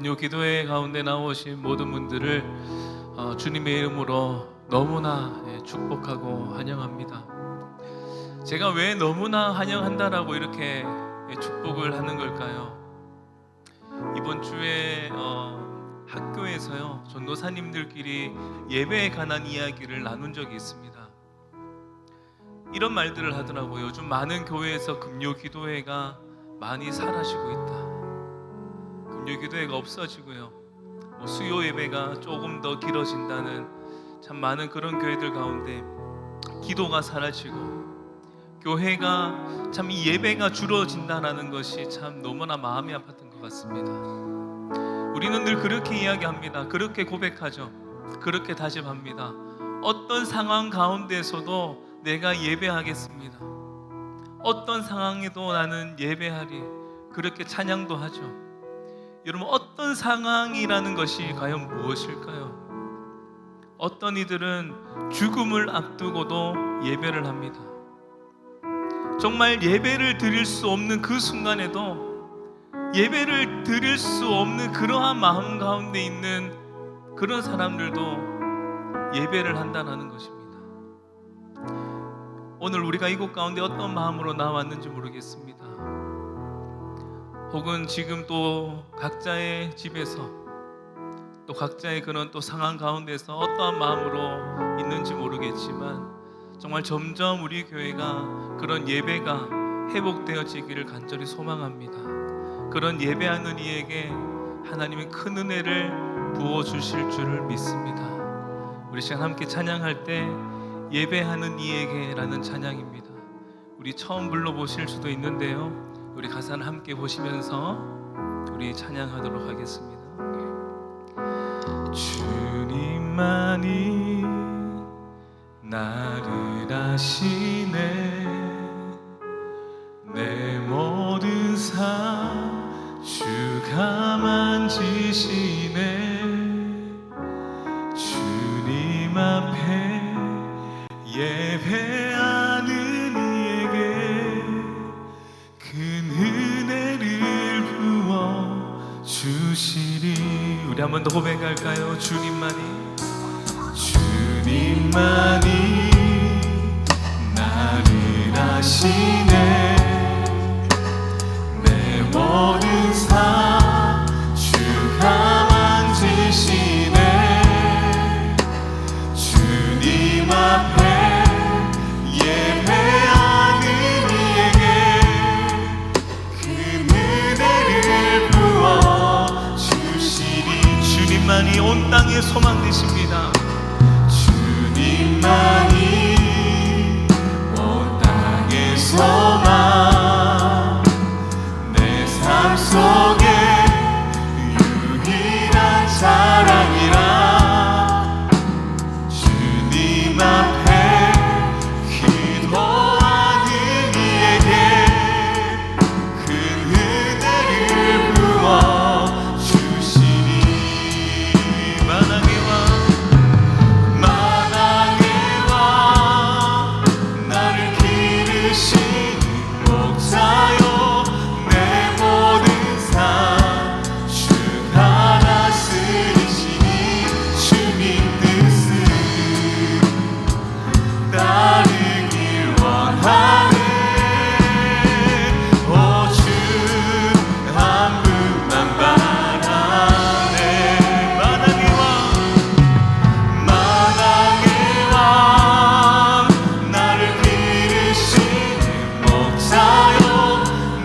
금요 기도회 가운데 나오신 모든 분들을 주님의 이름으로 너무나 축복하고 환영합니다. 제가 왜 너무나 환영한다라고 이렇게 축복을 하는 걸까요? 이번 주에 학교에서요, 전도사님들끼리 예배에 관한 이야기를 나눈 적이 있습니다. 이런 말들을 하더라고요. 요즘 많은 교회에서 금요 기도회가 많이 사라지고 있다. 금요 기도회가 없어지고요, 수요 예배가 조금 더 길어진다는 참 많은 그런 교회들 가운데 기도가 사라지고 교회가 참 이 예배가 줄어진다는 것이 참 너무나 마음이 아팠던 것 같습니다. 우리는 늘 그렇게 이야기합니다. 그렇게 고백하죠. 그렇게 다짐합니다. 어떤 상황 가운데서도 내가 예배하겠습니다. 어떤 상황에도 나는 예배하리. 그렇게 찬양도 하죠. 여러분, 어떤 상황이라는 것이 과연 무엇일까요? 어떤 이들은 죽음을 앞두고도 예배를 합니다. 정말 예배를 드릴 수 없는 그 순간에도 예배를 드릴 수 없는 그러한 마음 가운데 있는 그런 사람들도 예배를 한다는 것입니다. 오늘 우리가 이곳 가운데 어떤 마음으로 나왔는지 모르겠습니다. 혹은 지금 또 각자의 집에서 또 각자의 그런 또 상황 가운데서 어떠한 마음으로 있는지 모르겠지만 정말 점점 우리 교회가 그런 예배가 회복되어지기를 간절히 소망합니다. 그런 예배하는 이에게 하나님의 큰 은혜를 부어주실 줄을 믿습니다. 우리 시간 함께 찬양할 때 예배하는 이에게 라는 찬양입니다. 우리 처음 불러보실 수도 있는데요, 우리 가사를 함께 보시면서 우리 찬양하도록 하겠습니다. 주님만이 나를 아시네. 내 모든 삶 주가 만지시네. 주님 앞에 예배하는 이에게 큰 은혜를 부어 주시리. 우리 한 번 더 고백할까요? 주님만이 나를 아시네. 내 모든 삶 주가 만지시네. 주님 앞에 예배하는 이에게 큰 은혜를 부어 주시리. 주님만이 온 땅의 소망 되십니다. 주님만이 온 땅의 소망, 내 삶 속에 유일한 사랑이라. 주님 앞에 기도하는 이에게 큰 은혜를 부어 주시니. 만왕의 왕 나를 기르시는 목자요. 내 모든 삶 주가 다스리시니. 주님 뜻을 따르길 원하네. 오 주 한 분만 바라네. 만왕의 왕 나를 기르시는 목자요.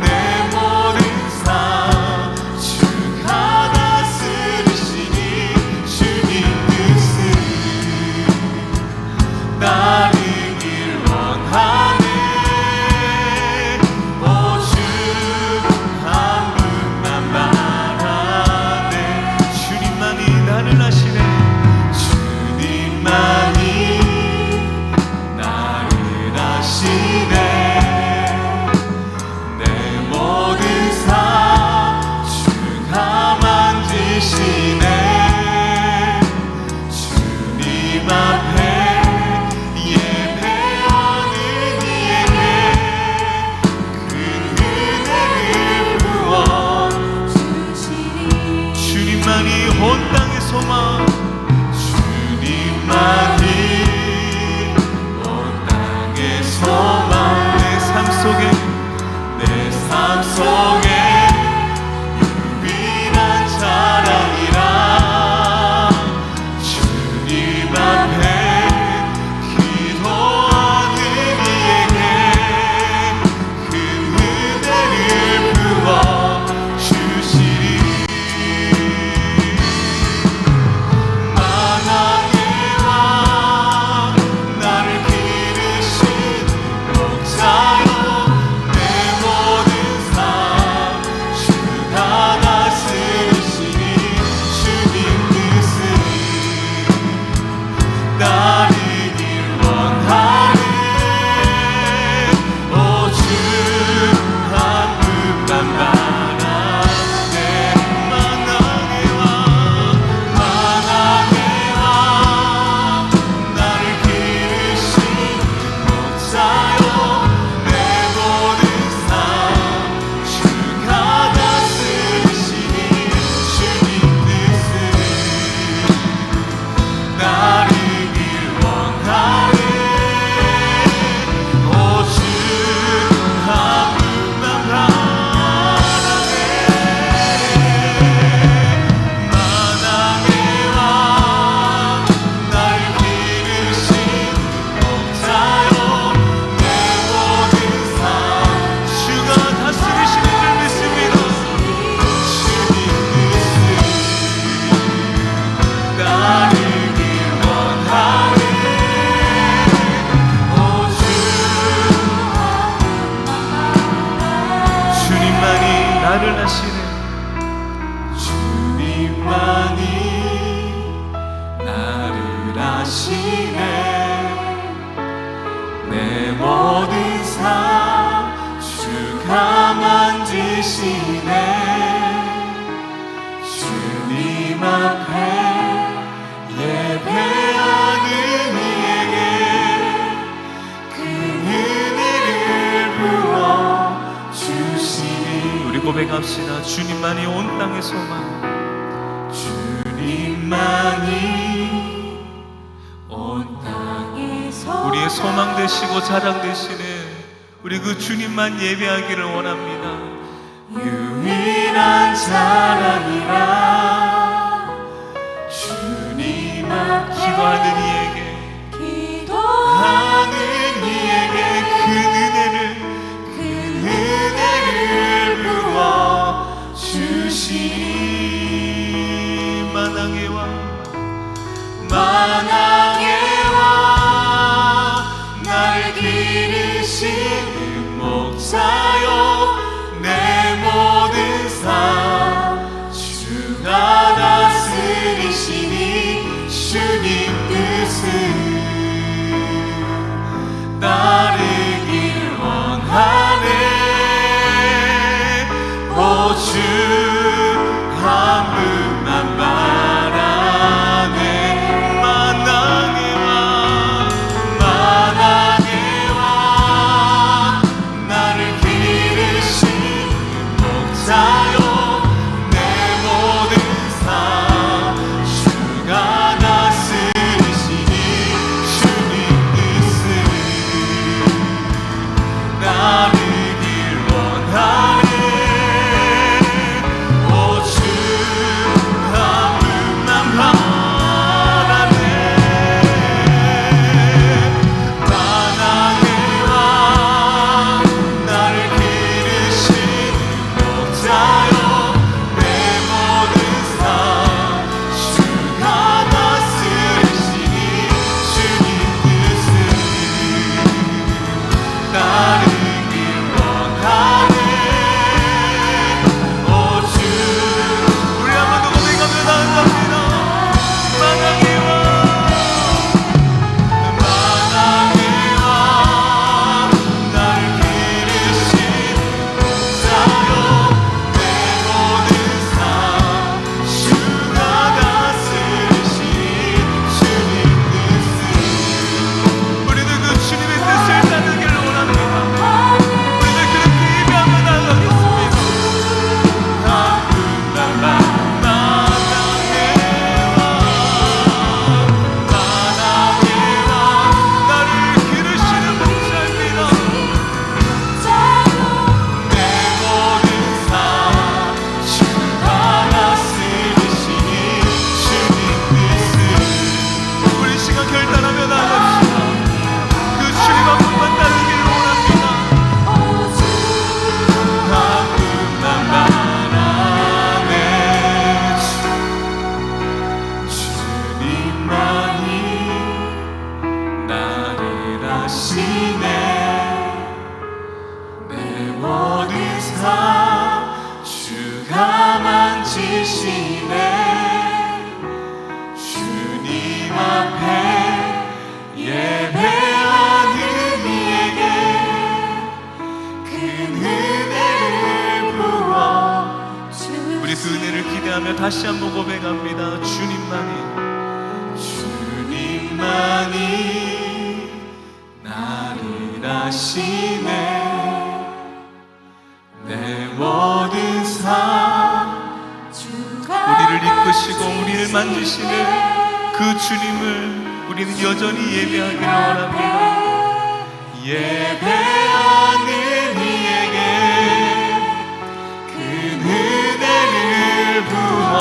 내 모든 삶 주가 다스리시니. 주님 뜻을 따르길 지시네. 주님 앞에 예배하는 이에게 그 은혜를 부어 주시니. 우리 고백합시다. 주님만이 온 땅의 소망, 주님만이 온 땅의 소망, 우리의 소망 되시고 자랑 되시는 우리 그 주님만 예배하기를 원합니다. 유일한 자랑이라 주님 앞에 기도하는 이에게 그 은혜를 부어 주시니. 만왕의 왕 나를 기르시는 목자요, 내 모든 삶 주가 다스리시니. 주님 뜻을 따르길 원하네. 오 주 한 분만 바라네. 만왕의 왕 나를 기르시는 목자요, 내 모든 삶 주가 다스리시니. 주님 뜻을 따르길 원하네. 오 주 한 분만 바라네. 만왕의 왕 나를 기르시는 목자요, 내 모든 삶 주가 다스리시니. 주님 뜻을 따르길 원하네. 오 주, 우리 한 번 더 고백하며 나아갑니다. 만왕의 왕 나를 기르시는 목자요, 내 모든 삶 주가 다스리시니. 주님 뜻을, 우리도 그 주님의 뜻을 따르기를 원합니다. 우리도 그렇게 예배하며 나아가겠습니다. 한 분만 만왕의 왕 나를 기르시는 목자입니다. 내 모든 삶 주가 다스리시니. 주님 뜻을, 우리 시간 결단하며 나갑시다. 그 주님 한 분만 따르기를 원합니다. 한 분만 바라네. 주님만이 나를 아시네. 내 모든 삶 주가 만지시네. 주님 앞에 예배하는 이에게 큰 은혜를 부어. 우리 그 은혜를 기대하며 다시 한번 고백합니다. 주님만이 나를 아시네. 내 모든 삶 우리를 이끄시고 우리를 만지시는 그 주님을 우리는 여전히 예배하기를 원합니다. 예배하는 이에게 큰 은혜를 부어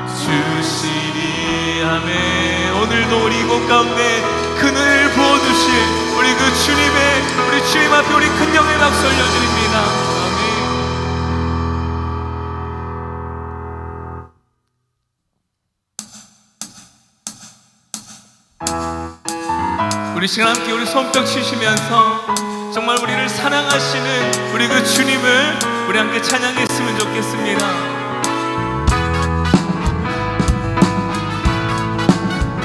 주시니. 아멘. 오늘도 우리 이곳 가운데 그 은혜를 부어주신 우리 그 우리 주님 앞에 우리 큰 영의 박수 올려드립니다. 우리 시간 함께 우리 손뼉 치시면서 정말 우리를 사랑하시는 우리 그 주님을 우리 함께 찬양했으면 좋겠습니다.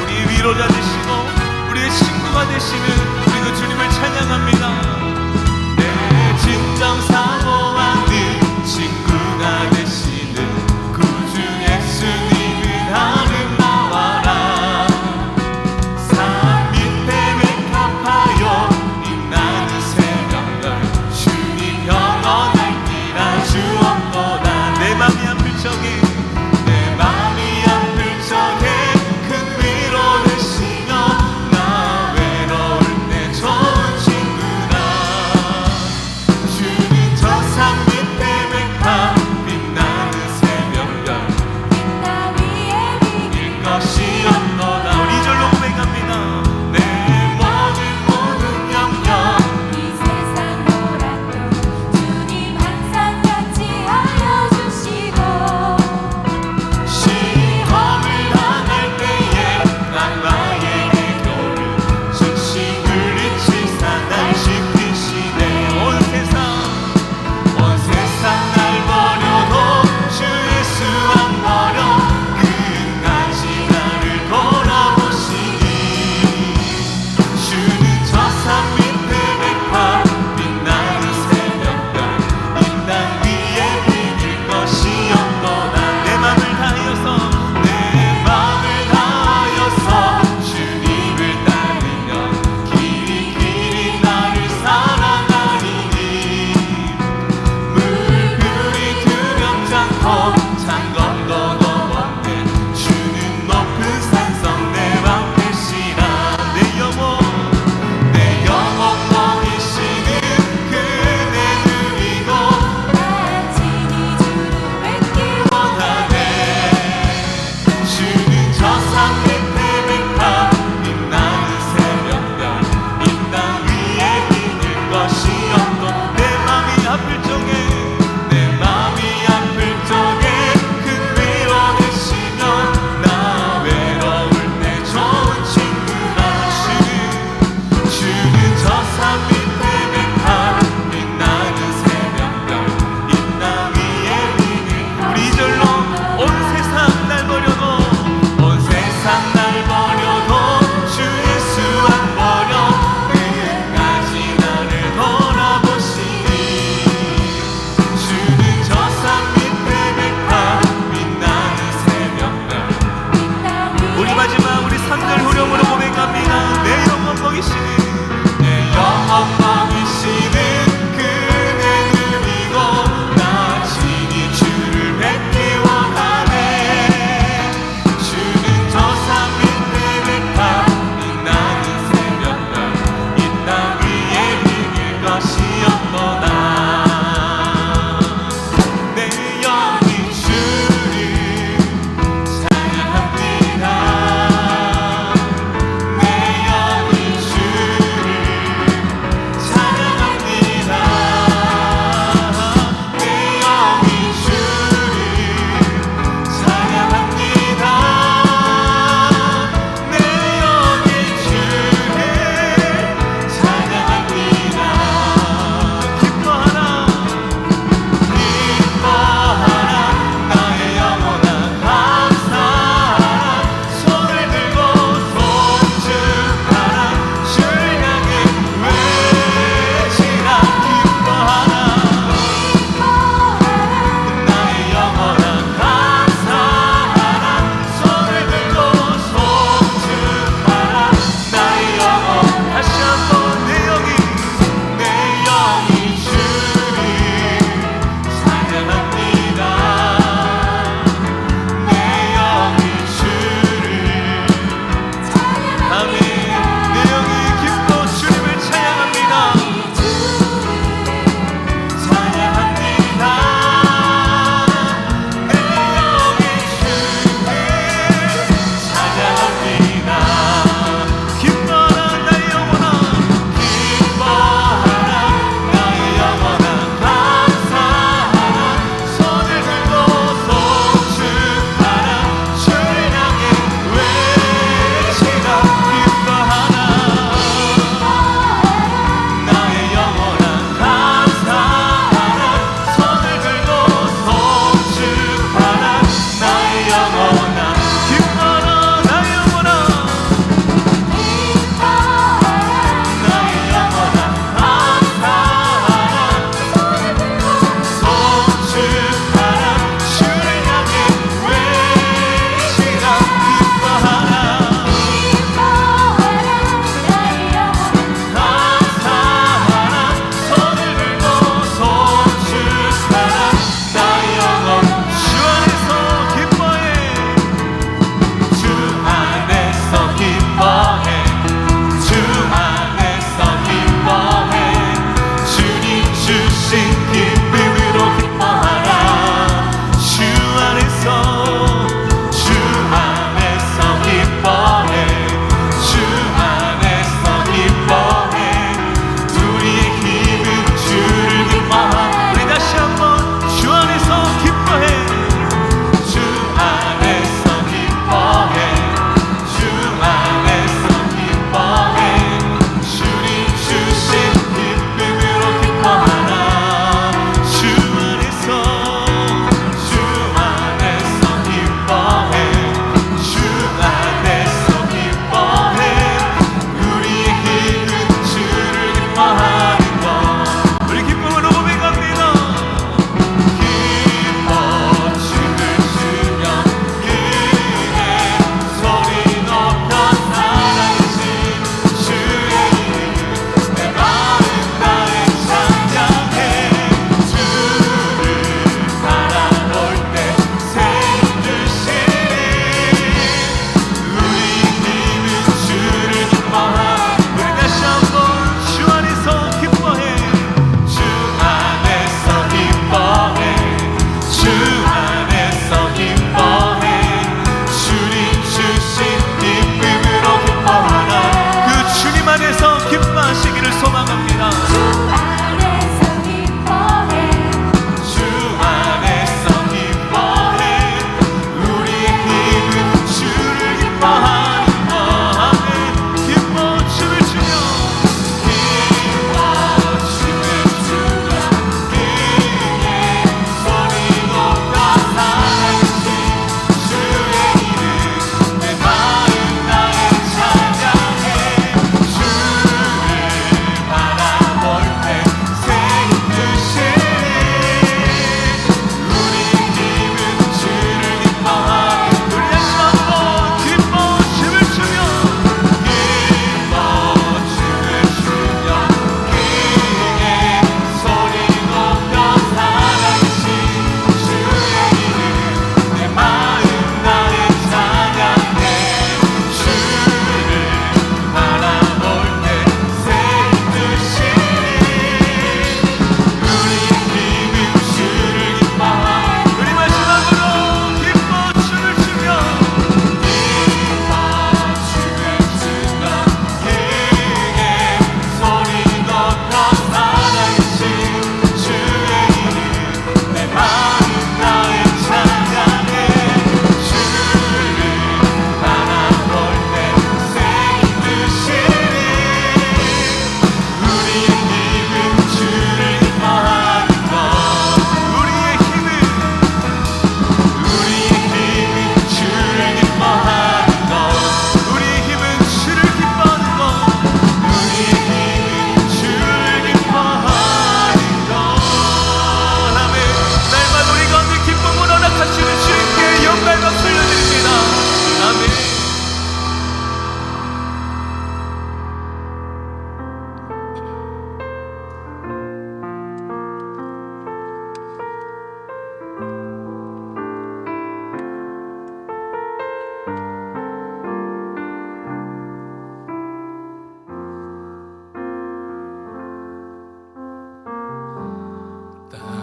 우리 위로자 되시고 우리의 친구가 되시는 우리 그 주님을 찬양합니다. 내 진정 사모하는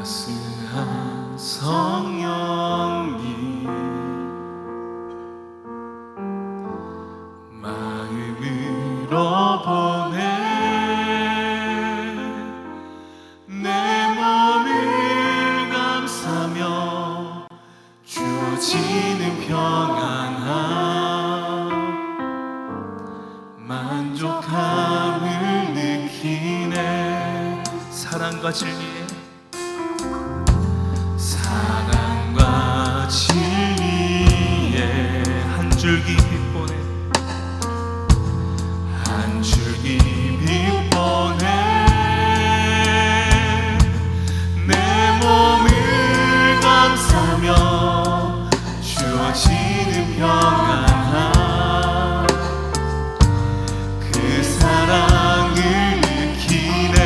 따스한 성령님 마음으로 보내 내 몸을 감싸며 주어지는 평안함 만족함을 느끼네. 사랑과 진리에 한 줄기 빛보내 한 줄기 빛보내 내 몸을 감싸며 주어지는 평안함 그 사랑을 느끼네.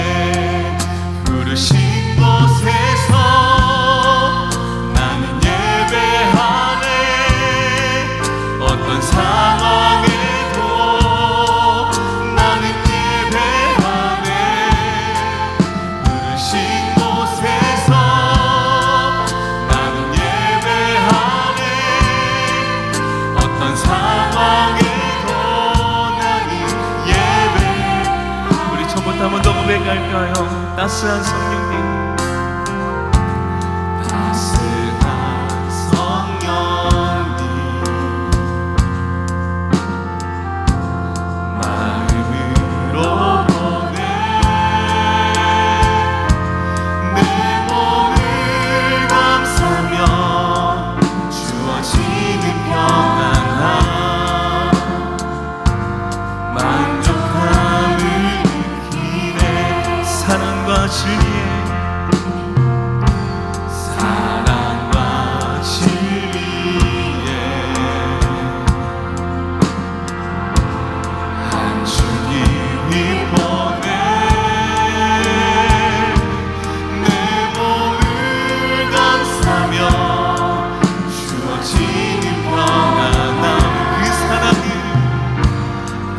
부르신 곳에서 나는 예배하네. 어떤 상황에도 나는 예배하네. 부르신 곳에서 나는 예배하네. 어떤 상황에도 나는 예배. 우리 처음부터 한번 더 고백할까요? 따스한 성령님 따스한 성령님 마음으로 보내 내 몸을 감싸며 주어지는 평안함 만족함을 느끼네. 사랑과 진리에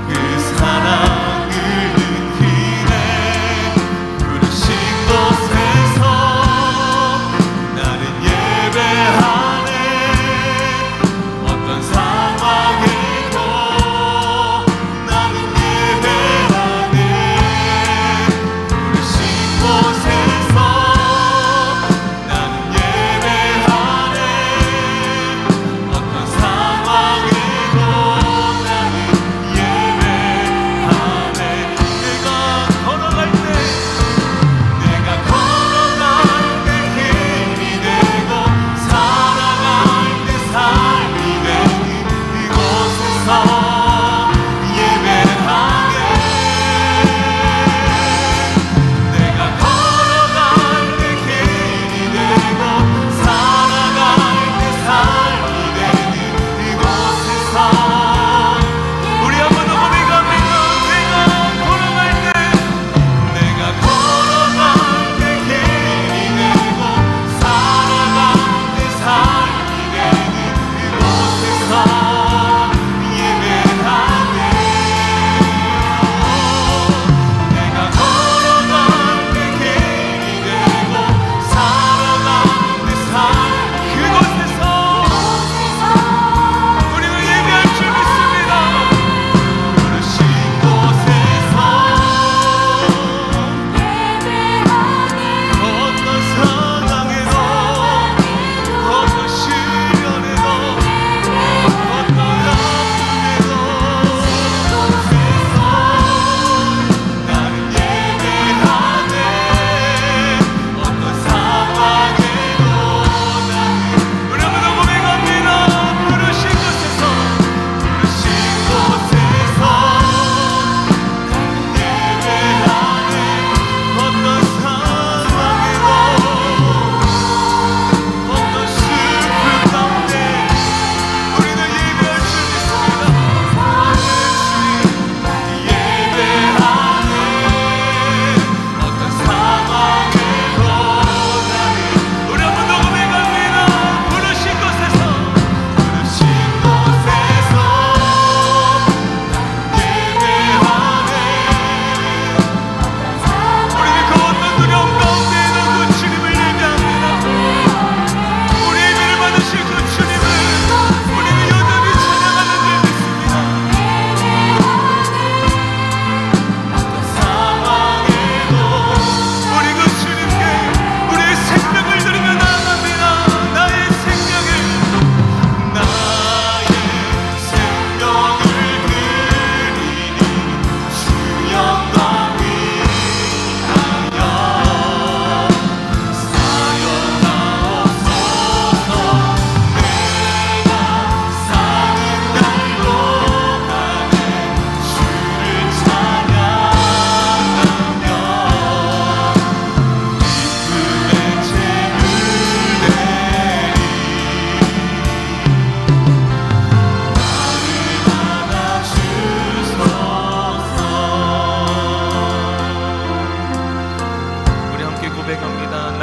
그 사랑을 느끼네. 부르신 곳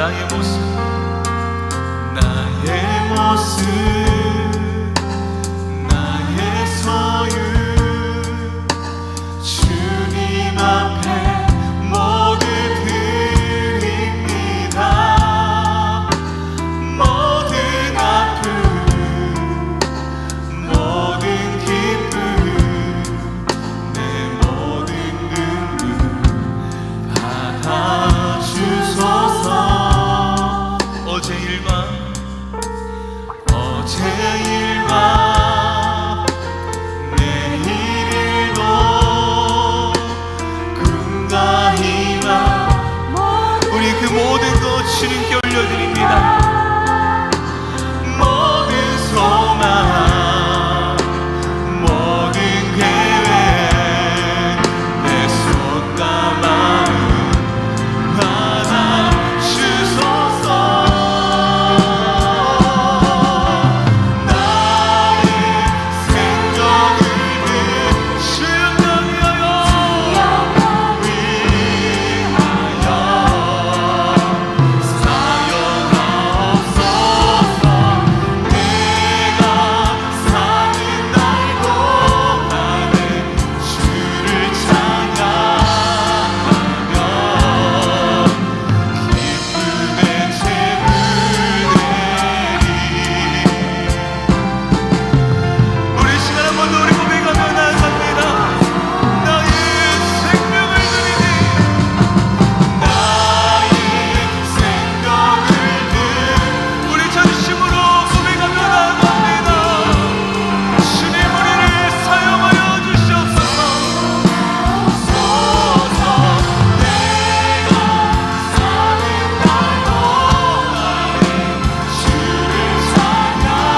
나의 모습, 나의 모습, 나의 소유, 주님 앞에 모두 드립니다. 모든 아픔, 모든 기쁨, 내 모든 눈물 받아주소서. 어제 일과 내일 일도 꿈과 희망, 우리 그 모든 것 주님께 올려드립니다. 모든 소망, 모든 계획, 내 손과 마음 받아주소서. 나의 생명을 주여 위하여 사용하옵소서. 내가 사는 날도 나는 주를 찬양하며 기쁨의 제물 드리리. 우리 시간 한 번 더 우리 고백하며 나아갑니다. 나의 생명을 드리니, 나의 생명을 드리니. 우리 전심으로 고백하며 나아갑니다. 주님 우리를 사용하여 주시옵소서. 내가 사는 날도 나의 주를 찬양하며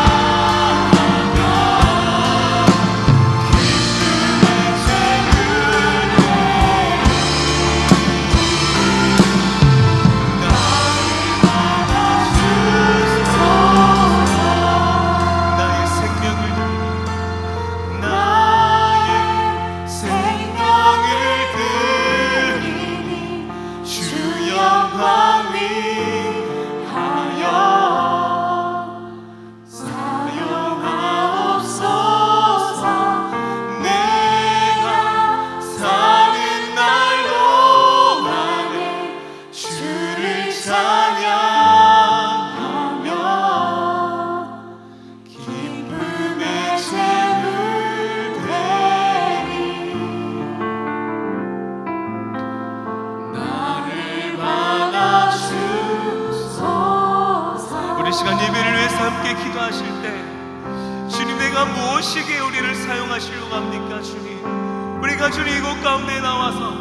나의 생명을 드리니, 나의 생명을 드리니 주 영광 위하여 사용하옵소서. 내가 사는 날도 안에 주를 찬양하며 기쁨의 제물 되리. 나를 받아주소서. 우리 시간 예배를 위해서 함께 기도하실 때 주님, 내가 무엇이기에 우리를 사용하시려고 합니까? 주님, 우리가 주님 이곳 가운데 나와서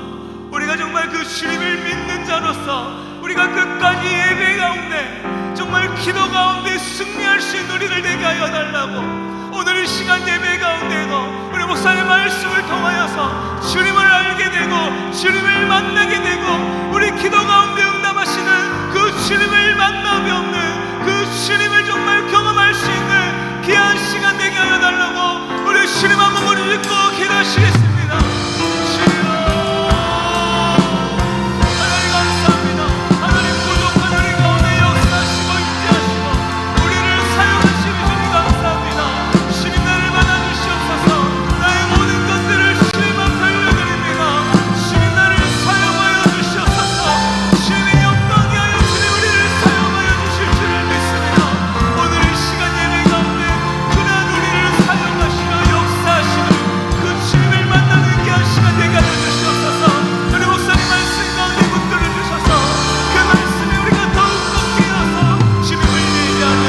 우리가 정말 그 주님을 믿는 자로서 우리가 끝까지 예배 가운데 정말 기도 가운데 승리할 수 있는 우리를 되게 하여 달라고, 오늘 이 시간 예배 가운데도 우리 목사의 말씀을 통하여서 주님을 알게 되고 주님을 만나게 되고 우리 기도 가운데 응답하시는 그 주님을 만남이 없는 그 주님을 정말 경험할 수 있는 귀한 시간 되게 하여 달라고 우리 주님 한번 머리 짚고 기도하시겠습니다. 주여, 하나님 감사합니다. 하나님 부족한 우리 가운데 역사하시고 임재하시고 우리를 사용하시는 주님 감사합니다. 주님 나를 받아주시옵소서. 나의 모든 것들을 주님 앞에 올려드립니다. 주님 나를 사용하여 주시옵소서. 주님의 영광이 하여 주님 우리를 사용하여 주실 줄을 믿습니다. 오늘 이 시간 예배 가운데 그날 우리를 사용하시며 역사하시는 그 주님을 만나는 귀한 시간 되게 하여 주시옵소서. 우리 목사님 말씀 가운데 붙들어 주셔서 그 말씀에 우리가 더욱더 깨어서 주님을 예배하는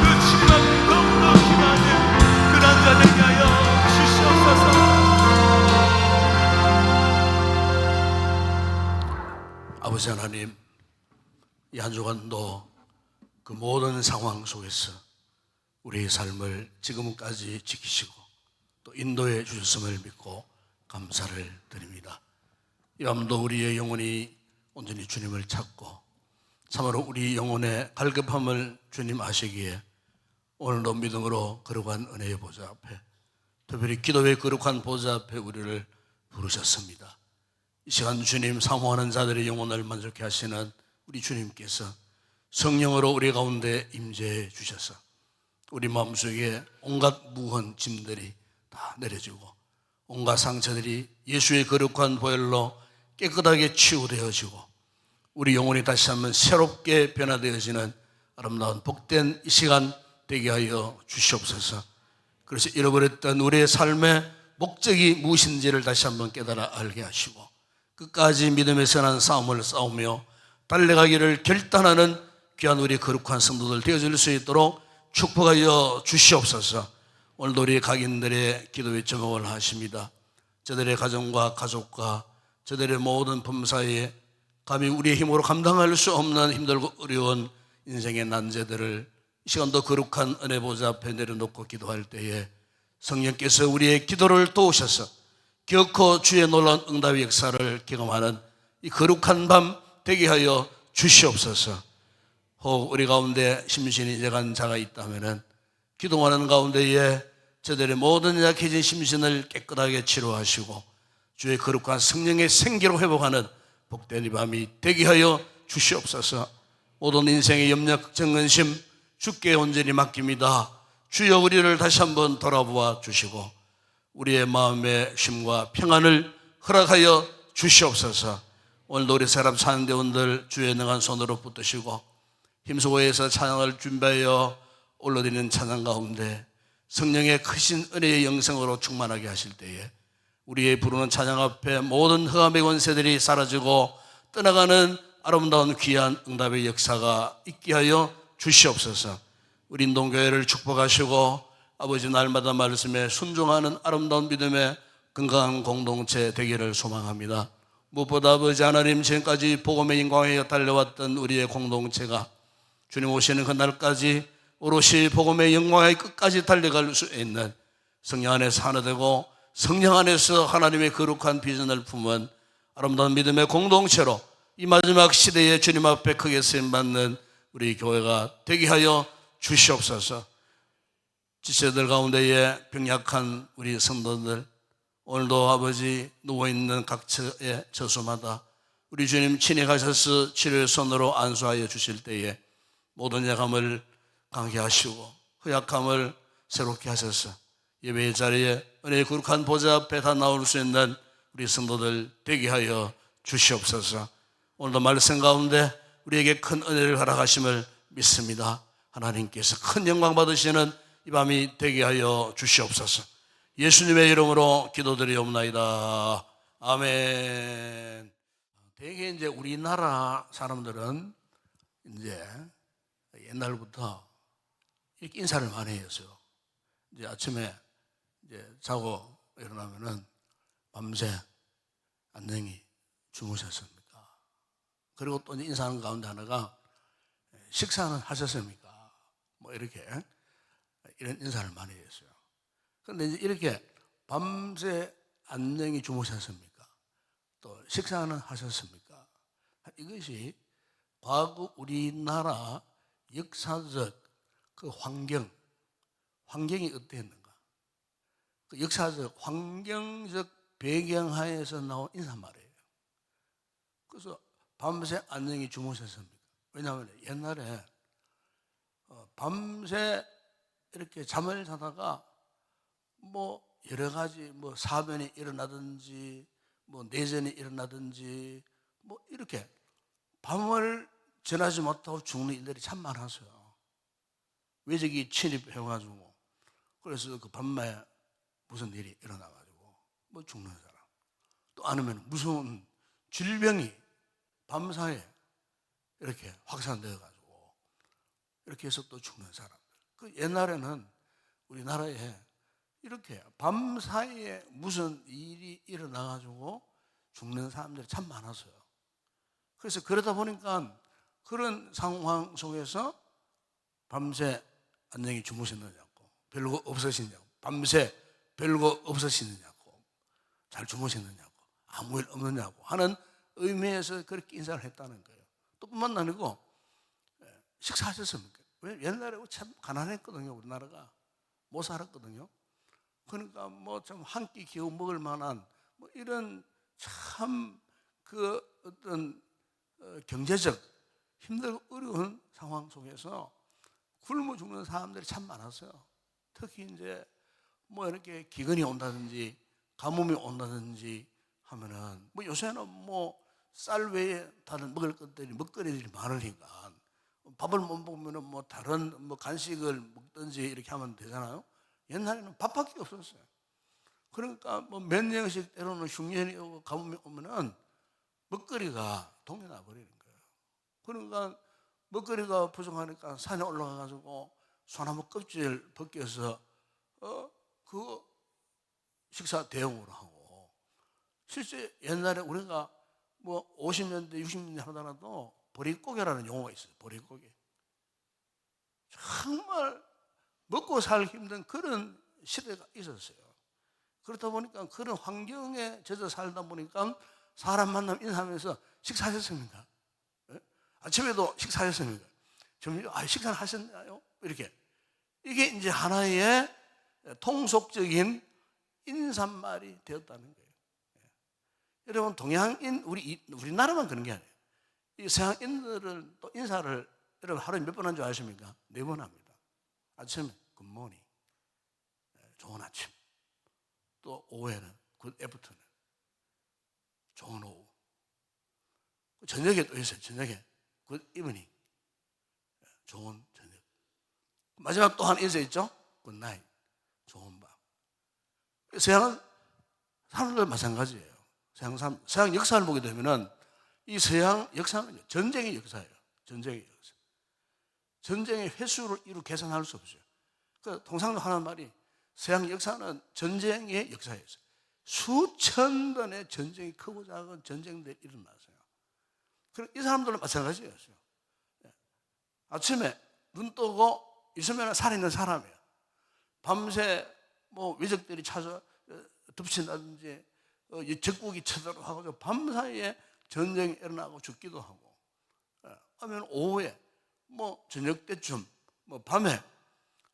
그 주님 앞에 더욱더 기도하는 그런 자 되게 하여 주시옵소서. 아버지 하나님, 이 한 주간도 그 모든 상황 속에서 우리의 삶을 지금까지 지키시고 또 인도해 주셨음을 믿고 감사를 드립니다. 이 밤도 우리의 영혼이 온전히 주님을 찾고 참으로 우리 영혼의 갈급함을 주님 아시기에 오늘도 믿음으로 거룩한 은혜의 보좌 앞에, 특별히 기도의 거룩한 보좌 앞에 우리를 부르셨습니다. 이 시간 주님 사모하는 자들의 영혼을 만족해 하시는 우리 주님께서 성령으로 우리 가운데 임재해 주셔서 우리 마음속에 온갖 무거운 짐들이 다 내려지고 온갖 상처들이 예수의 거룩한 보혈로 깨끗하게 치유되어지고 우리 영혼이 다시 한번 새롭게 변화되어지는 아름다운 복된 이 시간 되게 하여 주시옵소서. 그래서 잃어버렸던 우리의 삶의 목적이 무엇인지를 다시 한번 깨달아 알게 하시고 끝까지 믿음의 선한 싸움을 싸우며 달려가기를 결단하는 귀한 우리 거룩한 성도들 되어질 수 있도록 축복하여 주시옵소서. 오늘도 우리 각인들의 기도의 제목을 하십니다. 저들의 가정과 가족과 저들의 모든 범사에 감히 우리의 힘으로 감당할 수 없는 힘들고 어려운 인생의 난제들을 이 시간도 거룩한 은혜 보좌 앞에 내려놓고 기도할 때에 성령께서 우리의 기도를 도우셔서 기어코 주의 놀라운 응답의 역사를 경험하는 이 거룩한 밤 되게 하여 주시옵소서. 혹 우리 가운데 심신이 약한 자가 있다면 기도하는 가운데에 저들의 모든 약해진 심신을 깨끗하게 치료하시고 주의 거룩한 성령의 생기로 회복하는 복된 이 밤이 되게 하여 주시옵소서. 모든 인생의 염려, 걱정, 근심 주께 온전히 맡깁니다. 주여 우리를 다시 한번 돌아보아 주시고 우리의 마음의 쉼과 평안을 허락하여 주시옵소서. 오늘도 우리 사람 찬양대원들 주의 능한 손으로 붙드시고 힘수고에서 찬양을 준비하여 올려드리는 찬양 가운데 성령의 크신 은혜의 영성으로 충만하게 하실 때에 우리의 부르는 찬양 앞에 모든 흑암의 권세들이 사라지고 떠나가는 아름다운 귀한 응답의 역사가 있게 하여 주시옵소서. 우리 인동교회를 축복하시고 아버지 날마다 말씀에 순종하는 아름다운 믿음의 건강한 공동체 되기를 소망합니다. 무엇보다 아버지 하나님 지금까지 복음의 인광에 달려왔던 우리의 공동체가 주님 오시는 그날까지 오롯이 복음의 영광의 끝까지 달려갈 수 있는 성령 안에서 하나 되고 성령 안에서 하나님의 거룩한 비전을 품은 아름다운 믿음의 공동체로 이 마지막 시대에 주님 앞에 크게 쓰임받는 우리 교회가 되게 하여 주시옵소서. 지체들 가운데에 병약한 우리 성도들 오늘도 아버지 누워있는 각처의 저수마다 우리 주님 친히 가셔서 치료의 손으로 안수하여 주실 때에 모든 약함을 강케 하시고 허약함을 새롭게 하셔서 예배의 자리에 은혜의 거룩한 보좌 앞에 다 나올 수 있는 우리 성도들 되게 하여 주시옵소서. 오늘도 말씀 가운데 우리에게 큰 은혜를 허락하심을 믿습니다. 하나님께서 큰 영광 받으시는 이 밤이 되게 하여 주시옵소서. 예수님의 이름으로 기도드리옵나이다. 아멘. 되게 이제 우리나라 사람들은 이제 옛날부터 이렇게 인사를 많이 했어요. 이제 아침에 이제 자고 일어나면은 밤새 안녕히 주무셨습니까? 그리고 또 인사하는 가운데 하나가 식사는 하셨습니까? 뭐 이렇게 이런 인사를 많이 했어요. 그런데 이제 이렇게 밤새 안녕히 주무셨습니까? 또 식사는 하셨습니까? 이것이 과거 우리나라 역사적 그 환경이 어땠는가? 그 역사적 환경적 배경하에서 나온 인사말이에요. 그래서 밤새 안녕히 주무셨습니까? 왜냐하면 옛날에 밤새 이렇게 잠을 자다가 뭐 여러 가지 뭐 사변이 일어나든지 뭐 내전이 일어나든지 뭐 이렇게 밤을 지나지 못하고 죽는 일들이 참 많았어요. 외적이 침입해가지고 그래서 그 밤에 무슨 일이 일어나가지고 뭐 죽는 사람 또 아니면 무서운 질병이 밤사이에 이렇게 확산되어가지고 이렇게 해서 또 죽는 사람들. 그 옛날에는 우리나라에 이렇게 밤사이에 무슨 일이 일어나가지고 죽는 사람들이 참 많았어요. 그래서 그러다 보니까 그런 상황 속에서 밤새 안녕히 주무셨느냐고, 별거 없으시냐고, 밤새 별거 없으시느냐고, 잘 주무셨느냐고, 아무 일 없느냐고 하는 의미에서 그렇게 인사를 했다는 거예요. 또 뿐만 아니고 식사하셨습니까? 왜 옛날에 참 가난했거든요. 우리나라가 못 살았거든요. 그러니까 뭐 좀 한 끼 겨우 먹을 만한 뭐 이런 참 그 어떤 경제적 힘들고 어려운 상황 속에서 굶어 죽는 사람들이 참 많았어요. 특히 이제 뭐 이렇게 기근이 온다든지 가뭄이 온다든지 하면은 뭐 요새는 뭐 쌀 외에 다른 먹을 것들이 먹거리들이 많으니까 밥을 못 먹으면은 뭐 다른 뭐 간식을 먹든지 이렇게 하면 되잖아요. 옛날에는 밥밖에 없었어요. 그러니까 뭐 몇 년씩 때로는 흉년이 오고 가뭄이 오면은 먹거리가 동요나 버리는 거예요. 그러니까 먹거리가 부족하니까 산에 올라가 가지고 소나무 껍질 벗겨서 그 식사 대용으로 하고, 실제 옛날에 우리가 뭐 50년대 60년대 하더라도 보릿고개라는 용어가 있어요. 보릿고개. 정말 먹고 살기 힘든 그런 시대가 있었어요. 그렇다 보니까 그런 환경에 젖어 살다 보니까 사람 만나면 인사하면서 식사하셨습니까? 예? 아침에도 식사하셨습니까? 식사는 하셨나요? 이렇게. 이게 이제 하나의 통속적인 인사말이 되었다는 거예요. 여러분, 동양인, 우리나라만 그런 게 아니에요. 이 서양인들은 또 인사를 여러분 하루에 몇 번 한 줄 아십니까? 4번 합니다. 아침에 굿모닝, 좋은 아침. 또 오후에는 굿 애프터눈, 좋은 오후. 저녁에 또 있어요. 저녁에 굿 이브닝, 좋은 저녁. 마지막 또 한 인사 있죠? 굿 나잇, 좋은 밤. 서양 사람들 마찬가지예요. 서양 역사를 보게 되면은 이 서양 역사는 전쟁의 역사예요. 전쟁의 역사. 전쟁의 횟수를 이루 계산할 수 없어요. 그 통상도 하는 말이 서양 역사는 전쟁의 역사였어요. 수천 번의 전쟁이, 크고 작은 전쟁들이 일어났어요. 그럼 이 사람들은 마찬가지였어요. 아침에 눈 뜨고 있으면 살아있는 사람이에요. 밤새 뭐 외적들이 찾아 덮친다든지 적국이 쳐들어가고 밤사이에 전쟁이 일어나고 죽기도 하고, 하면 오후에 뭐 저녁 때쯤 뭐 밤에,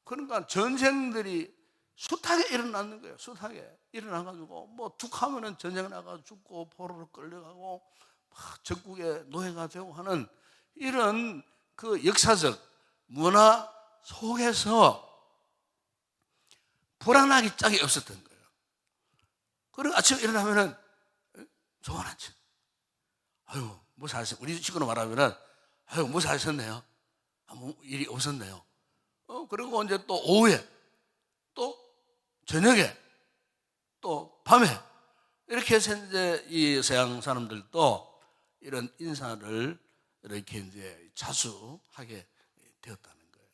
그러니까 전쟁들이 숱하게 일어나는 거예요. 숱하게 일어나가지고 뭐 툭 하면은 전쟁 나가서 죽고 포로로 끌려가고 막 적국의 노예가 되고 하는 이런 그 역사적 문화 속에서 불안하기 짝이 없었던 거예요. 그리고 아침에 일어나면은 좋은 아침. 아유, 뭐 잘하셨, 우리 식구로 말하면은 아유, 뭐 잘하셨네요. 아무 일이 없었네요. 그리고 이제 또 오후에, 또 저녁에, 또 밤에, 이렇게 해서 이제 이 서양 사람들도 이런 인사를 이렇게 이제 자주 하게 되었다는 거예요.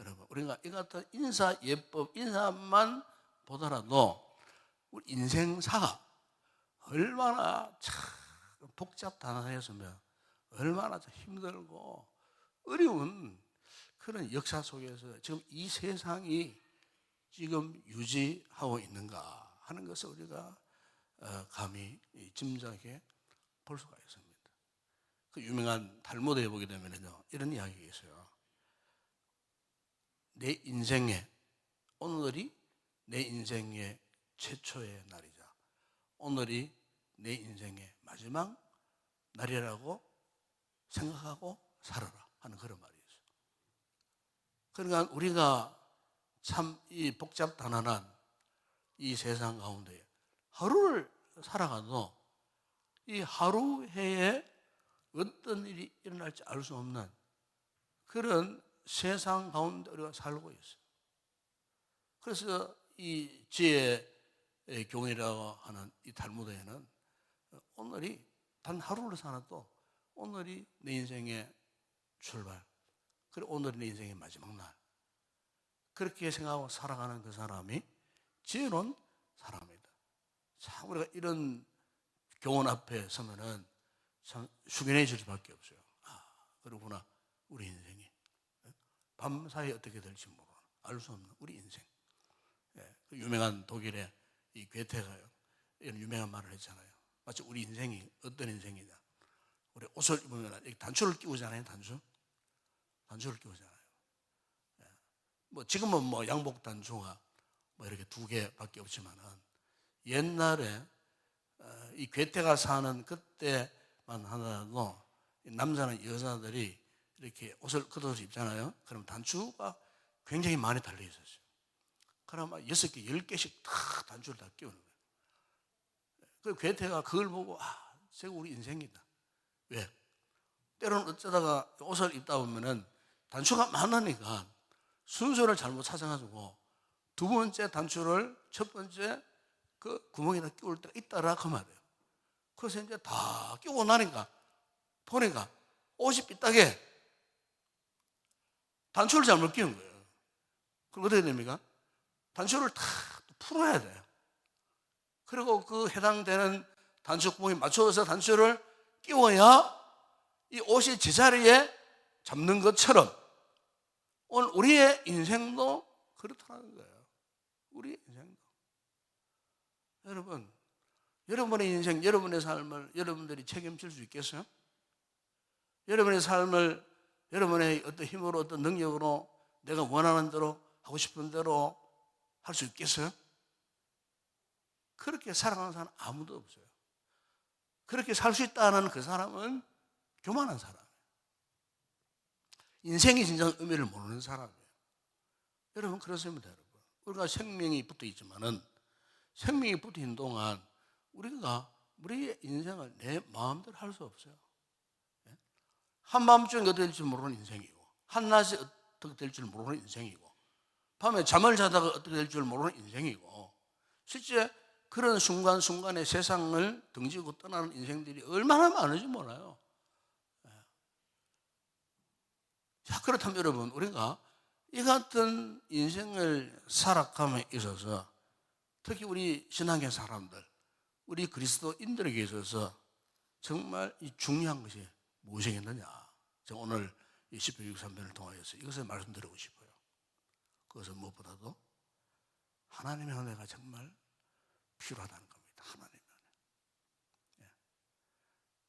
여러분, 우리가 이 같은 인사 예법, 인사만 보더라도 우리 인생사가 얼마나 참 복잡단단했으면 얼마나 힘들고 어려운 그런 역사 속에서 지금 이 세상이 지금 유지하고 있는가 하는 것을 우리가 감히 짐작해 볼 수가 있습니다. 그 유명한 탈무드에 보게 되면요, 이런 이야기가 있어요. 내 인생에, 오늘이 내 인생의 최초의 날이자 오늘이 내 인생의 마지막 날이라고 생각하고 살아라 하는 그런 말이 있어요. 그러니까 우리가 참 이 복잡단단한 이 세상 가운데 하루를 살아가도 이 하루 해에 어떤 일이 일어날지 알 수 없는 그런 세상 가운데 우리가 살고 있어요. 그래서 이 지혜의 경이라고 하는 이 탈무드에는 오늘이 단 하루를 살아도 오늘이 내 인생의 출발, 그리고 오늘이 내 인생의 마지막 날, 그렇게 생각하고 살아가는 그 사람이 지혜로운 사람이다. 참 우리가 이런 교훈 앞에 서면은 참 숙연해질 수밖에 없어요. 그러구나, 우리 인생이 밤사이 어떻게 될지 모르는, 알 수 없는 우리 인생. 그 유명한 독일의 이 괴테가요, 이런 유명한 말을 했잖아요. 마치 우리 인생이 어떤 인생이냐. 우리 옷을 입으면 이렇게 단추를 끼우잖아요. 단추를 끼우잖아요. 뭐 지금은 뭐 양복 단추가 뭐 이렇게 2개밖에 없지만은 옛날에 이 괴테가 사는 그때만 하더라도 남자는 여자들이 이렇게 옷을 걷어서 입잖아요. 그럼 단추가 굉장히 많이 달려 있었어요. 그럼 6개, 10개씩 다 단추를 다 끼우는 거예요. 그 괴테가 그걸 보고 저거 우리 인생이다. 왜? 때로는 어쩌다가 옷을 입다 보면은 단추가 많으니까 순서를 잘못 찾아가지고 두 번째 단추를 첫 번째 그 구멍에다 끼울 때가 있다라 그 말이에요. 그래서 이제 다 끼우고 나니까 보니까 옷이 삐딱해. 단추를 잘못 끼운 거예요. 그럼 어떻게 됩니까? 단추를 다 풀어야 돼요. 그리고 그 해당되는 단추 구멍에 맞춰서 단추를 끼워야 이 옷이 제자리에 잡는 것처럼 오늘 우리의 인생도 그렇다는 거예요. 우리의 인생도. 여러분, 여러분의 인생, 여러분의 삶을 여러분들이 책임질 수 있겠어요? 여러분의 삶을 여러분의 어떤 힘으로 어떤 능력으로 내가 원하는 대로 하고 싶은 대로 할 수 있겠어요? 그렇게 살아가는 사람 아무도 없어요. 그렇게 살 수 있다는 그 사람은 교만한 사람이에요. 인생이 진정 의미를 모르는 사람이에요. 여러분 그렇습니다. 여러분. 우리가 생명이 붙어 있지만은 생명이 붙어 있는 동안 우리가 우리의 인생을 내 마음대로 할 수 없어요. 한밤중에 어떻게 될지 모르는 인생이고 한낮에 어떻게 될지 모르는 인생이고 밤에 잠을 자다가 어떻게 될 줄 모르는 인생이고 실제 그런 순간순간에 세상을 등지고 떠나는 인생들이 얼마나 많은지 몰라요. 자, 그렇다면 여러분 우리가 이 같은 인생을 살아감에 있어서 특히 우리 신앙의 사람들 우리 그리스도인들에게 있어서 정말 이 중요한 것이 무엇이겠느냐. 제가 오늘 이 시편 63편을 통하여서 이것을 말씀드리고 싶어요. 그것은 무엇보다도 하나님의 은혜가 정말 필요하다는 겁니다. 하나님의 은혜.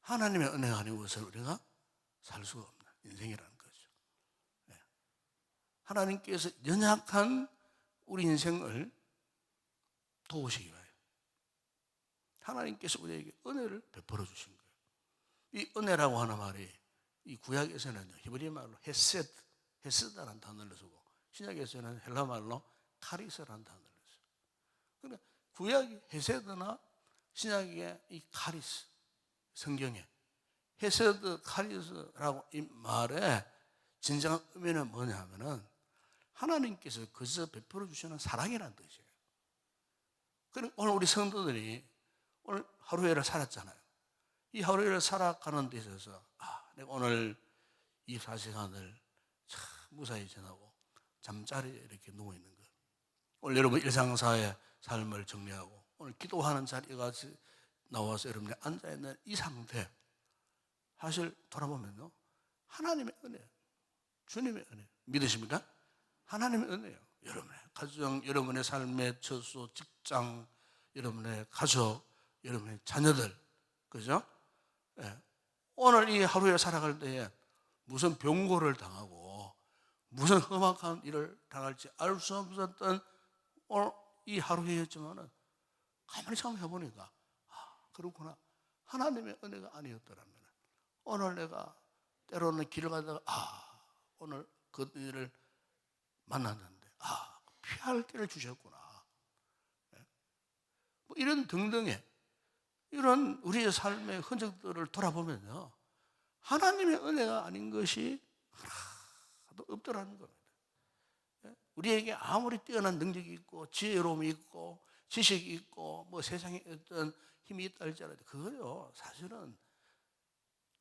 하나님의 은혜가 아닌 것을 우리가 살 수가 없는 인생이라는 거죠. 하나님께서 연약한 우리 인생을 도우시기 위하여 하나님께서 우리에게 은혜를 베풀어 주신 거예요. 이 은혜라고 하는 말이 이 구약에서는 히브리 말로 헤세드라는 단어를 쓰고 신약에서는 헬라 말로 카리스라는 단어를 써요. 그러니까 구약이 헤세드나 신약의 이 카리스 성경에 헤세드 카리스라고 이 말의 진정한 의미는 뭐냐면은 하나님께서 그저 베풀어 주시는 사랑이라는 뜻이에요. 그럼 오늘 우리 성도들이 오늘 하루에를 살았잖아요. 이 하루에를 살아가는 데 있어서 내가 오늘 24시간을 참 무사히 지나고 잠자리에 이렇게 누워있는 것. 오늘 여러분 일상사의 삶을 정리하고 오늘 기도하는 자리가 나와서 여러분이 앉아있는 이 상태 사실 돌아보면요 하나님의 은혜예요. 주님의 은혜 믿으십니까? 하나님의 은혜예요. 여러분의 가정, 여러분의 삶의 처소, 직장, 여러분의 가족, 여러분의 자녀들 그죠? 오늘 이 하루에 살아갈 때에 무슨 병고를 당하고 무슨 험악한 일을 당할지 알 수 없었던 오늘 이 하루였지만은 가만히 생각해 보니까 그렇구나. 하나님의 은혜가 아니었더라면 오늘 내가 때로는 길을 가다가 오늘 그 일을 만났는데 피할 길을 주셨구나. 뭐 이런 등등의 이런 우리의 삶의 흔적들을 돌아보면요 하나님의 은혜가 아닌 것이 하나도 없더라는 겁니다. 우리에게 아무리 뛰어난 능력이 있고 지혜로움이 있고 지식이 있고 뭐 세상에 어떤 힘이 있다 할지라도 그거요 사실은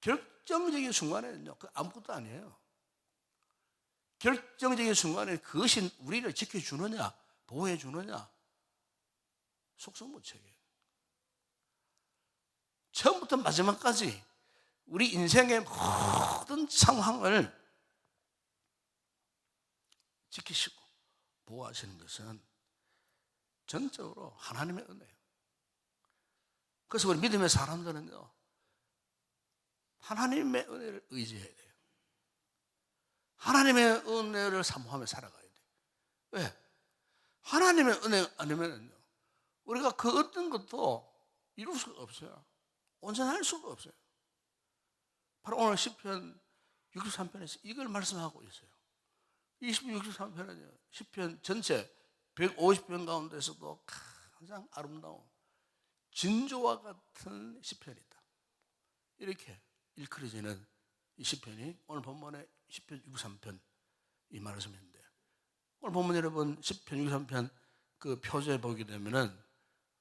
결정적인 순간에는요 그 아무것도 아니에요. 결정적인 순간에 그것이 우리를 지켜주느냐 보호해주느냐 속성무책이에요. 처음부터 마지막까지 우리 인생의 모든 상황을 지키시고 보호하시는 것은 전적으로 하나님의 은혜예요. 그래서 우리 믿음의 사람들은요 하나님의 은혜를 의지해야 돼요. 하나님의 은혜를 사모하며 살아가야 돼요. 왜? 하나님의 은혜 아니면요 우리가 그 어떤 것도 이룰 수가 없어요. 온전할 수가 없어요. 바로 오늘 시편 63편에서 이걸 말씀하고 있어요. 63편은 시편 전체 150편 가운데서도 가장 아름다운 진조와 같은 시편이다. 이렇게 일컬어지는 이 시편이 오늘 본문의 시편 63편 이 말씀인데, 오늘 본문 여러분 시편 63편 그 표제에 보게 되면은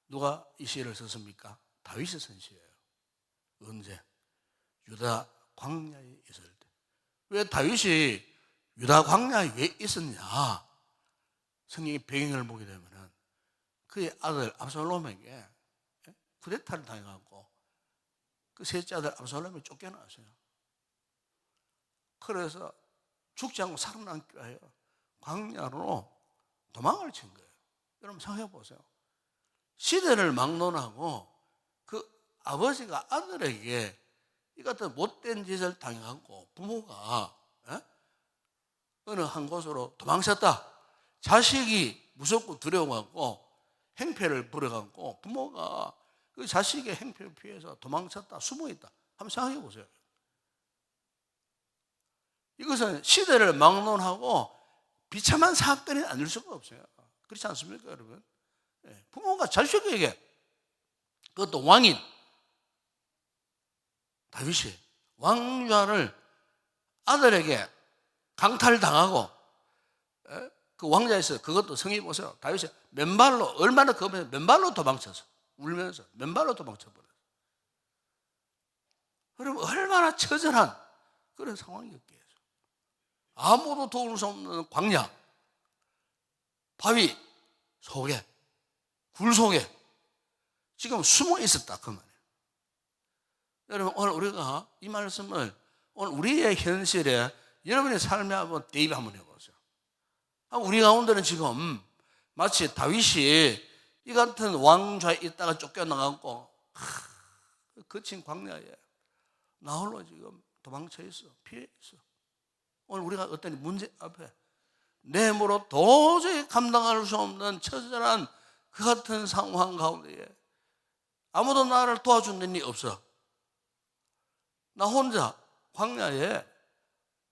누가 이 시를 썼습니까? 다윗이 쓴 시예요. 언제? 유다 광야에 있을 때. 왜 다윗이 유다 광야에 왜 있었냐? 성경의 배경을 보게 되면은 그의 아들 압살롬에게 쿠데타를 당해갖고 그 셋째 아들 압살롬이 쫓겨나왔어요. 그래서 죽지 않고 살아남기 위하여 광야로 도망을 친 거예요. 여러분 생각해 보세요. 시대를 막론하고 그 아버지가 아들에게 이 같은 못된 짓을 당해갖고 부모가 어느 한 곳으로 도망쳤다. 자식이 무섭고 두려워갖고 행패를 부려갖고 부모가 그 자식의 행패를 피해서 도망쳤다, 숨어있다. 한번 생각해 보세요. 이것은 시대를 막론하고 비참한 사건이 아닐 수가 없어요. 그렇지 않습니까, 여러분? 부모가 자식에게, 그것도 왕인 다윗이 왕좌를 아들에게 강탈당하고 그 왕자에서 그것도 성의 보세요. 다윗이 맨발로, 얼마나 겁해서 맨발로 도망쳐서 울면서 맨발로 도망쳐버렸어요. 그러면 얼마나 처절한 그런 상황이었겠어요. 아무도 도울 수 없는 광야, 바위 속에, 굴 속에 지금 숨어 있었다 그 말이에요. 여러분 오늘 우리가 이 말씀을 오늘 우리의 현실에 여러분의 삶에 한번 대입 한번 해보세요. 우리 가운데는 지금 마치 다윗이 이 같은 왕좌에 있다가 쫓겨나가고 거친 광야에 나 홀로 지금 도망쳐 있어, 피해 있어. 오늘 우리가 어떤 문제 앞에 내 힘으로 도저히 감당할 수 없는 처절한 그 같은 상황 가운데에 아무도 나를 도와주는 일이 없어. 나 혼자 광야에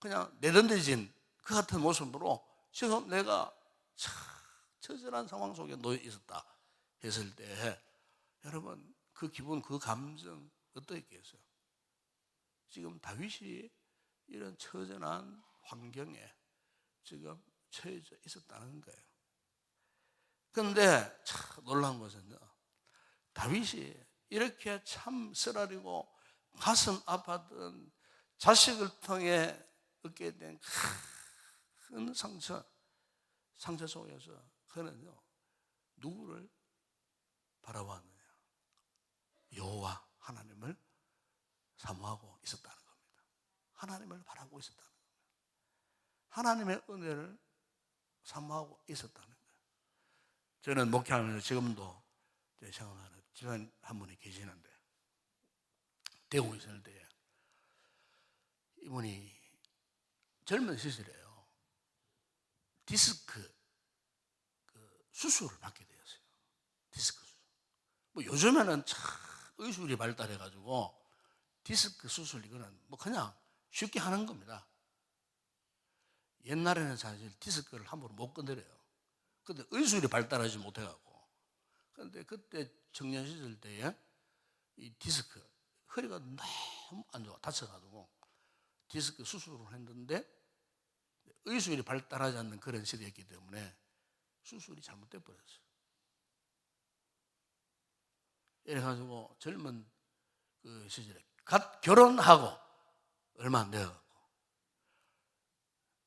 그냥 내던져진 그 같은 모습으로 지금 내가 참 처절한 상황 속에 놓여 있었다 했을 때 여러분 그 기분, 그 감정 어떻겠어요? 지금 다윗이 이런 처절한 환경에 지금 처해져 있었다는 거예요. 그런데 참 놀라운 것은요, 다윗이 이렇게 참 쓰라리고 가슴 아팠던 자식을 통해 얻게 된 큰 상처 속에서 그는요 누구를 바라보았느냐? 여호와 하나님을 사모하고 있었다는 겁니다. 하나님을 바라보고 있었다는 겁니다. 하나님의 은혜를 사모하고 있었다는 거예요. 저는 목회하면서 지금도 생각하는 집안 한 분이 계시는데 대구에 있을 때 이분이 젊은 시절에요 디스크 수술을 받게 되었어요. 디스크 수술. 뭐 요즘에는 참 의술이 발달해가지고 디스크 수술 이거는 뭐 그냥 쉽게 하는 겁니다. 옛날에는 사실 디스크를 함부로 못 건드려요. 근데 의술이 발달하지 못해갖고. 그런데 그때 청년 시절 때에 이 디스크 허리가 너무 안 좋아 다쳐가지고 디스크 수술을 했는데 의술이 발달하지 않는 그런 시대였기 때문에 수술이 잘못돼 버렸어요. 이래가지고 젊은 그 시절에 갓 결혼하고 얼마 안 돼갖고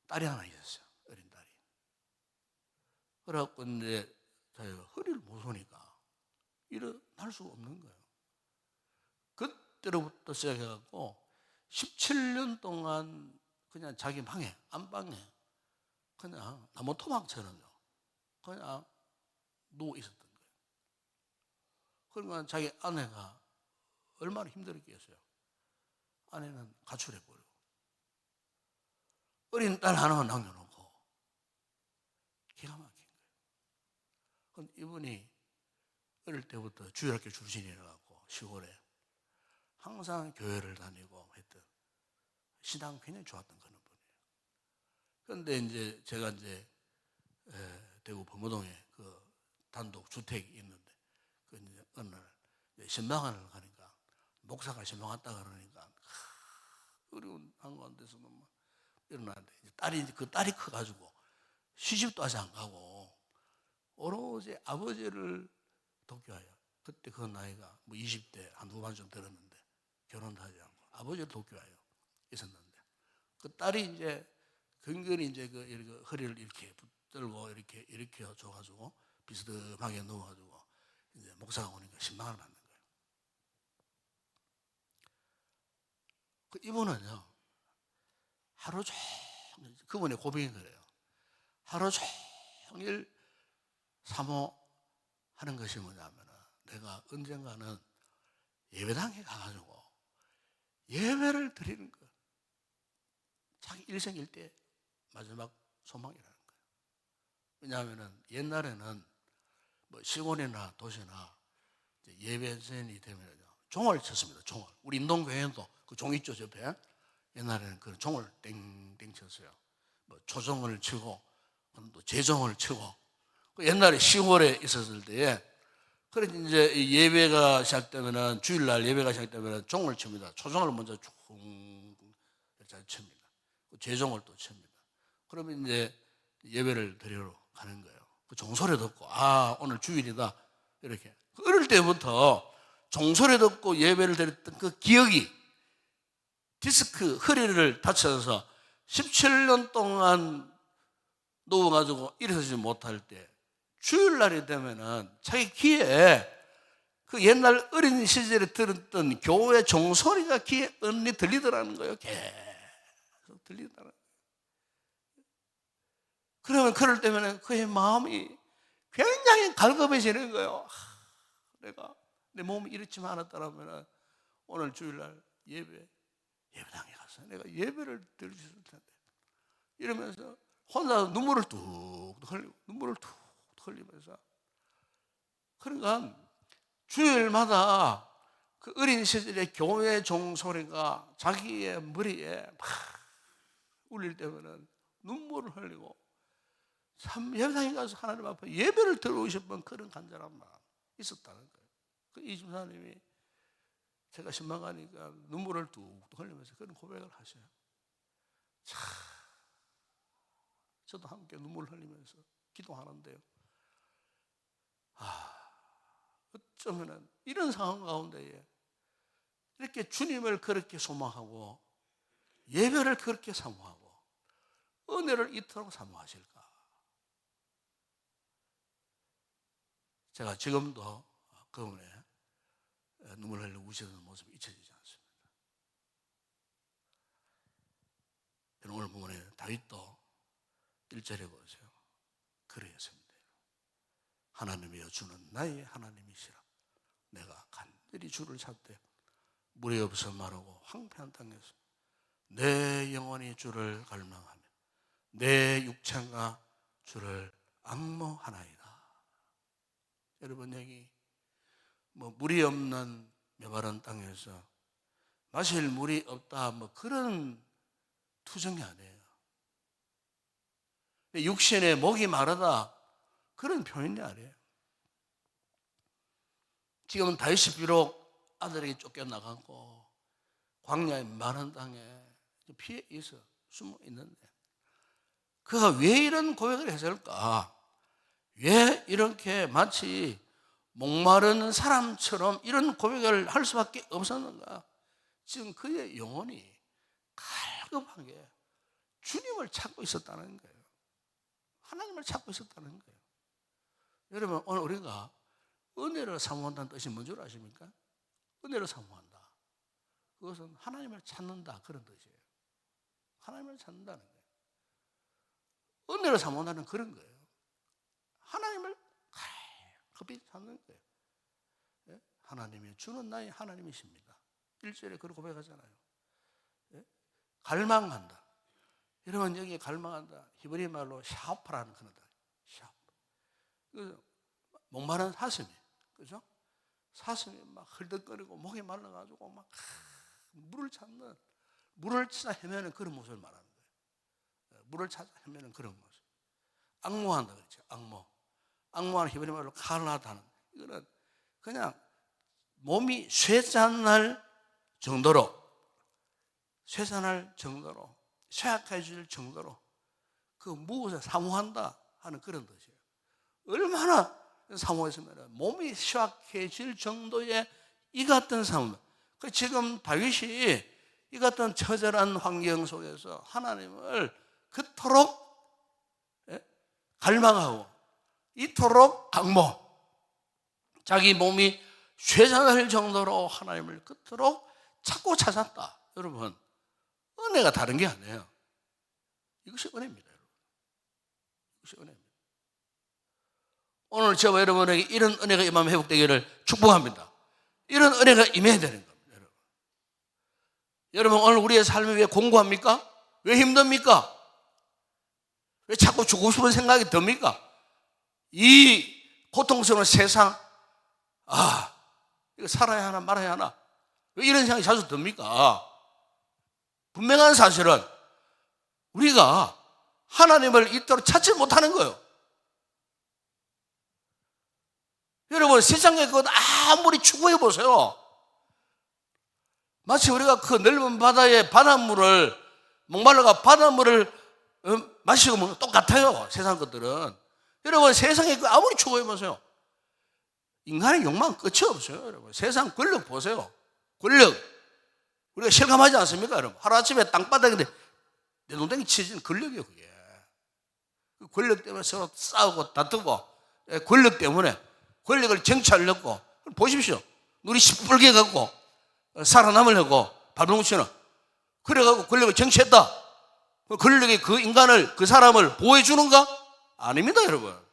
딸이 하나 있었어요. 어린 딸이. 그래갖고 이제 허리를 못 서니까 일어날 수가 없는 거예요. 그때로부터 시작해갖고 17년 동안 그냥 자기 방에, 안방에 그냥 나무 토막처럼요. 그냥 누워 있었던 거예요. 그러니까 자기 아내가 얼마나 힘들었겠어요. 아내는 가출해버리고 어린 딸 하나만 남겨놓고 기가 막힌 거예요. 그럼 이분이 어릴 때부터 주일학교 출신이라고 시골에 항상 교회를 다니고 했던 신앙 굉장히 좋았던 그런 분이에요. 그런데 이제 제가 이제 대구 범어동에 그 단독 주택이 있는데 그 이제 어느 날 신방을 가니까 목사가 신방 왔다 그러니까 어려운 한가운데서 막 일어나는데 그 딸이 커가지고 시집도 아직 안 가고 오로지 아버지를 돕기하여 그때 그 나이가 뭐 20대 한 후반쯤 들었는데 결혼도 하지 않고 아버지를 돕기하여 있었는데 그 딸이 이제 근근히 이제 이렇게 허리를 이렇게 붙들고 이렇게 일으켜 줘가지고 비스듬하게 누워가지고 이제 목사가 오니까 신방을 받는 거예요. 그 이분은요 하루 종일 그분의 고백이 그래요. 하루 종일 사모하는 것이 뭐냐면은 내가 언젠가는 예배당에 가가지고 예배를 드리는 것. 자기 일생일대 마지막 소망이라는 거예요. 왜냐하면은 옛날에는 뭐 시골이나 도시나 예배전이 되면요 종을 쳤습니다. 종을. 우리 인동교회도 그 종 있죠 옆에. 옛날에는 그 종을 땡땡 쳤어요. 뭐 초종을 치고 또 제종을 치고. 그 옛날에 시골에 있었을 때에 그래 이제 예배가 시작되면은 주일날 예배가 시작되면은 종을 칩니다. 초종을 먼저 쭉 잘 칩니다. 제종을 또 칩니다. 그러면 이제 예배를 드리러 가는 거예요. 그 종소리 듣고 아 오늘 주일이다 이렇게 어릴 때부터 종소리 듣고 예배를 드렸던 그 기억이 디스크 허리를 다쳐서 17년 동안 누워가지고 일어서지 못할 때 주일날이 되면은 자기 귀에 그 옛날 어린 시절에 들었던 교회 종소리가 귀에 언니 들리더라는 거예요. 계속 들리더라는 거예요. 그러면 그럴 때면 그의 마음이 굉장히 갈급해지는 거예요. 내가 내 몸이 이렇지만 않았다면 오늘 주일날 예배당에 가서 내가 예배를 드릴 수 있을 텐데 이러면서 혼자 눈물을 뚝 흘리고 눈물을 뚝 흘리면서 그러니까 주일마다 그 어린 시절의 교회 종소리가 자기의 머리에 막 울릴 때면은 눈물을 흘리고 참 예배당에 가서 하나님 앞에 예배를 드리고 싶은 그런 간절한 마음 있었다는 거예요. 그 이 집사님이 제가 신방 가니까 눈물을 뚝뚝 흘리면서 그런 고백을 하셔요. 참 저도 함께 눈물 흘리면서 기도하는데요. 어쩌면은 이런 상황 가운데에 이렇게 주님을 그렇게 소망하고 예배를 그렇게 사모하고 은혜를 이토록 사모하실까? 제가 지금도 그분의 눈물 흘리고 우시는 모습이 잊혀지지 않습니다. 오늘 본문에 다윗도 1절에 보세요. 그러했습니다. 하나님이여 주는 나의 하나님이시라. 내가 간절히 주를 찾되 물이 없어 마르고 황폐한 땅에서 내 영혼이 주를 갈망하며 내 육체가 주를 앙모하나이다. 여러분 여기 뭐 물이 없는 메마른 땅에서 마실 물이 없다 뭐 그런 투정이 아니에요. 육신에 목이 마르다 그런 표현이 아니에요. 지금은 다윗이 비록 아들에게 쫓겨나가고 광야의 마른 땅에 피해 있어 숨어 있는데 그가 왜 이런 고백을 했을까? 왜 이렇게 마치 목마른 사람처럼 이런 고백을 할 수밖에 없었는가? 지금 그의 영혼이 갈급하게 주님을 찾고 있었다는 거예요. 하나님을 찾고 있었다는 거예요. 여러분 오늘 우리가 은혜를 사모한다는 뜻이 뭔 줄 아십니까? 은혜를 사모한다. 그것은 하나님을 찾는다 그런 뜻이에요. 하나님을 찾는다는 거예요. 은혜를 사모한다는 그런 거예요. 하나님을 급히 찾는 거예요. 예? 하나님이 주는 나의 하나님이십니다. 1절에 그렇게 고백하잖아요. 예? 갈망한다. 여러분 여기 갈망한다. 히브리 말로 샤프라는 그런 단어. 샤프. 목마른 사슴이, 그죠? 사슴이 막 헐떡거리고 목이 말라가지고 막 물을 찾는 물을 찾아 헤매는 그런 모습을 말하는 거예요. 물을 찾아 헤매는 그런 모습. 악모한다 그랬죠. 악모하는 히브리 말로 칼라다는, 이거는 그냥 몸이 쇠잔할 정도로 쇠약해질 정도로 그 무엇에 사모한다 하는 그런 뜻이에요. 얼마나 사모했으면 몸이 쇠약해질 정도의 이 같은 사모. 지금 다윗이 이 같은 처절한 환경 속에서 하나님을 그토록 갈망하고 이토록 악모, 자기 몸이 쇠잔할 정도로 하나님을 그토록 찾고 찾았다. 여러분, 은혜가 다른 게 아니에요. 이것이 은혜입니다. 여러분. 이것이 은혜입니다. 오늘 저와 여러분에게 이런 은혜가 임하면 회복되기를 축복합니다. 이런 은혜가 임해야 되는 겁니다. 여러분, 여러분 오늘 우리의 삶이 왜 공고합니까? 왜 힘듭니까? 왜 자꾸 죽고 싶은 생각이 듭니까? 이 고통스러운 세상, 이거 살아야 하나 말아야 하나, 왜 이런 생각이 자주 듭니까? 분명한 사실은 우리가 하나님을 이토록 찾지 못하는 거예요. 여러분, 세상에 그것 아무리 추구해 보세요. 마치 우리가 그 넓은 바다의 바닷물을, 목말라가 바닷물을 마시고 먹는 똑같아요. 세상 것들은. 여러분, 세상에 그 아무리 추구해 보세요. 인간의 욕망은 끝이 없어요. 여러분, 세상 권력 보세요. 권력. 우리가 실감하지 않습니까? 여러분, 하루아침에 땅바닥에 내 동댕이 치진 권력이에요. 그게. 그 권력 때문에 서로 싸우고 다투고, 권력 때문에 권력을 쟁취하려고. 보십시오. 눈이 시뻘게 갖고 살아남으려고 발버둥치는, 그래갖고 권력을 쟁취했다. 권력이 그 인간을, 그 사람을 보호해주는가? 아닙니다, 여러분.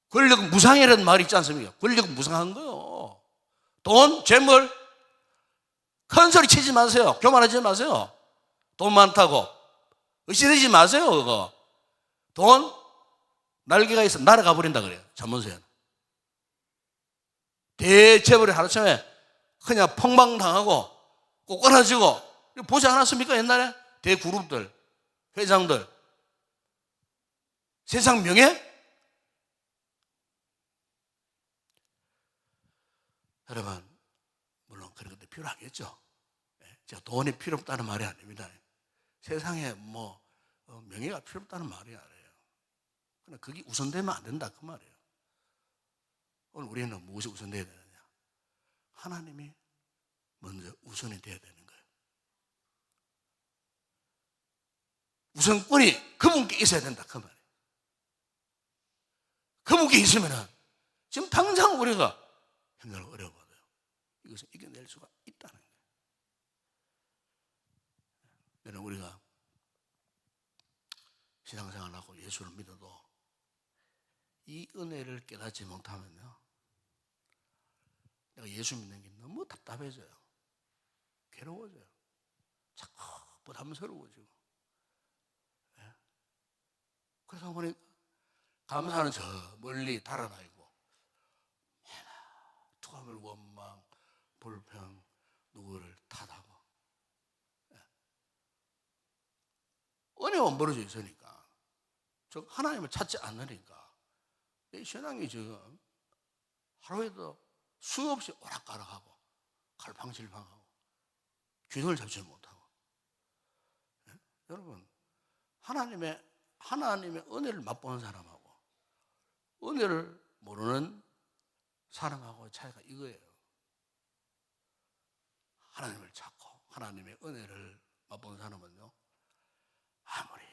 권력은 무상이라는 말이 있지 않습니까? 권력은 무상한 거예요. 돈, 재물, 큰 소리 치지 마세요. 교만하지 마세요. 돈 많다고 의심되지 마세요. 그거 돈 날개가 있어 날아가 버린다 그래요. 잠언서에는. 대재벌이 하루아침에 그냥 폭망당하고 꼬꾸라지고 보지 않았습니까? 옛날에 대그룹들, 회장들, 세상 명예. 여러분, 물론 그런 것도 필요하겠죠. 제가 돈이 필요 없다는 말이 아닙니다. 세상에 명예가 필요 없다는 말이 아니에요. 그러나 그게 우선되면 안 된다 그 말이에요. 오늘 우리는 무엇이 우선되어야 되느냐? 하나님이 먼저 우선이 되어야 되는 거예요. 우선권이 그분께 있어야 된다 그 말이에요. 그분께 있으면 지금 당장 우리가 힘들고 어려워요. 이것을 이겨낼 수가 있다는 거예요. 여러분, 우리가 신앙생활하고 예수를 믿어도 이 은혜를 깨닫지 못하면요, 내가 예수 믿는 게 너무 답답해져요. 괴로워져요. 자꾸 부담스러워지고. 그러다 보니 감사는 저 멀리 달아나 있고, 투함을 원망, 불평, 누구를 탓하고. 은혜만 벌어져 있으니까, 즉 하나님을 찾지 않으니까 내 신앙이 지금 하루에도 수없이 오락가락하고 갈팡질팡하고 균형을 잡지 못하고. 여러분, 하나님의 은혜를 맛보는 사람하고 은혜를 모르는 사람하고의 차이가 이거예요. 하나님을 찾고 하나님의 은혜를 맛보는 사람은요, 아무리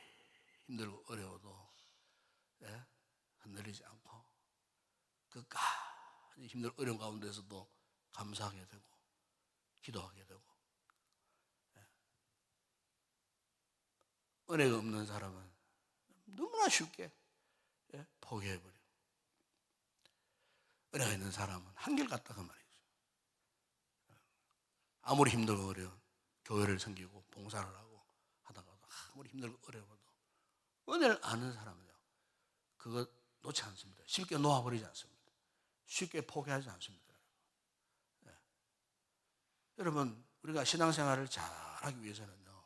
힘들고 어려워도 흔들리지 않고 끝까지 힘들고 어려운 가운데서도 감사하게 되고 기도하게 되고. 은혜가 없는 사람은 너무나 쉽게 포기해버려요. 은혜가 있는 사람은 한결같다 그 말이죠. 아무리 힘들고 어려운 교회를 섬기고 봉사를 하고 하다가도 아무리 힘들고 어려워도 은혜를 아는 사람은요, 그거 놓지 않습니다. 쉽게 놓아버리지 않습니다. 쉽게 포기하지 않습니다. 여러분, 우리가 신앙생활을 잘하기 위해서는요,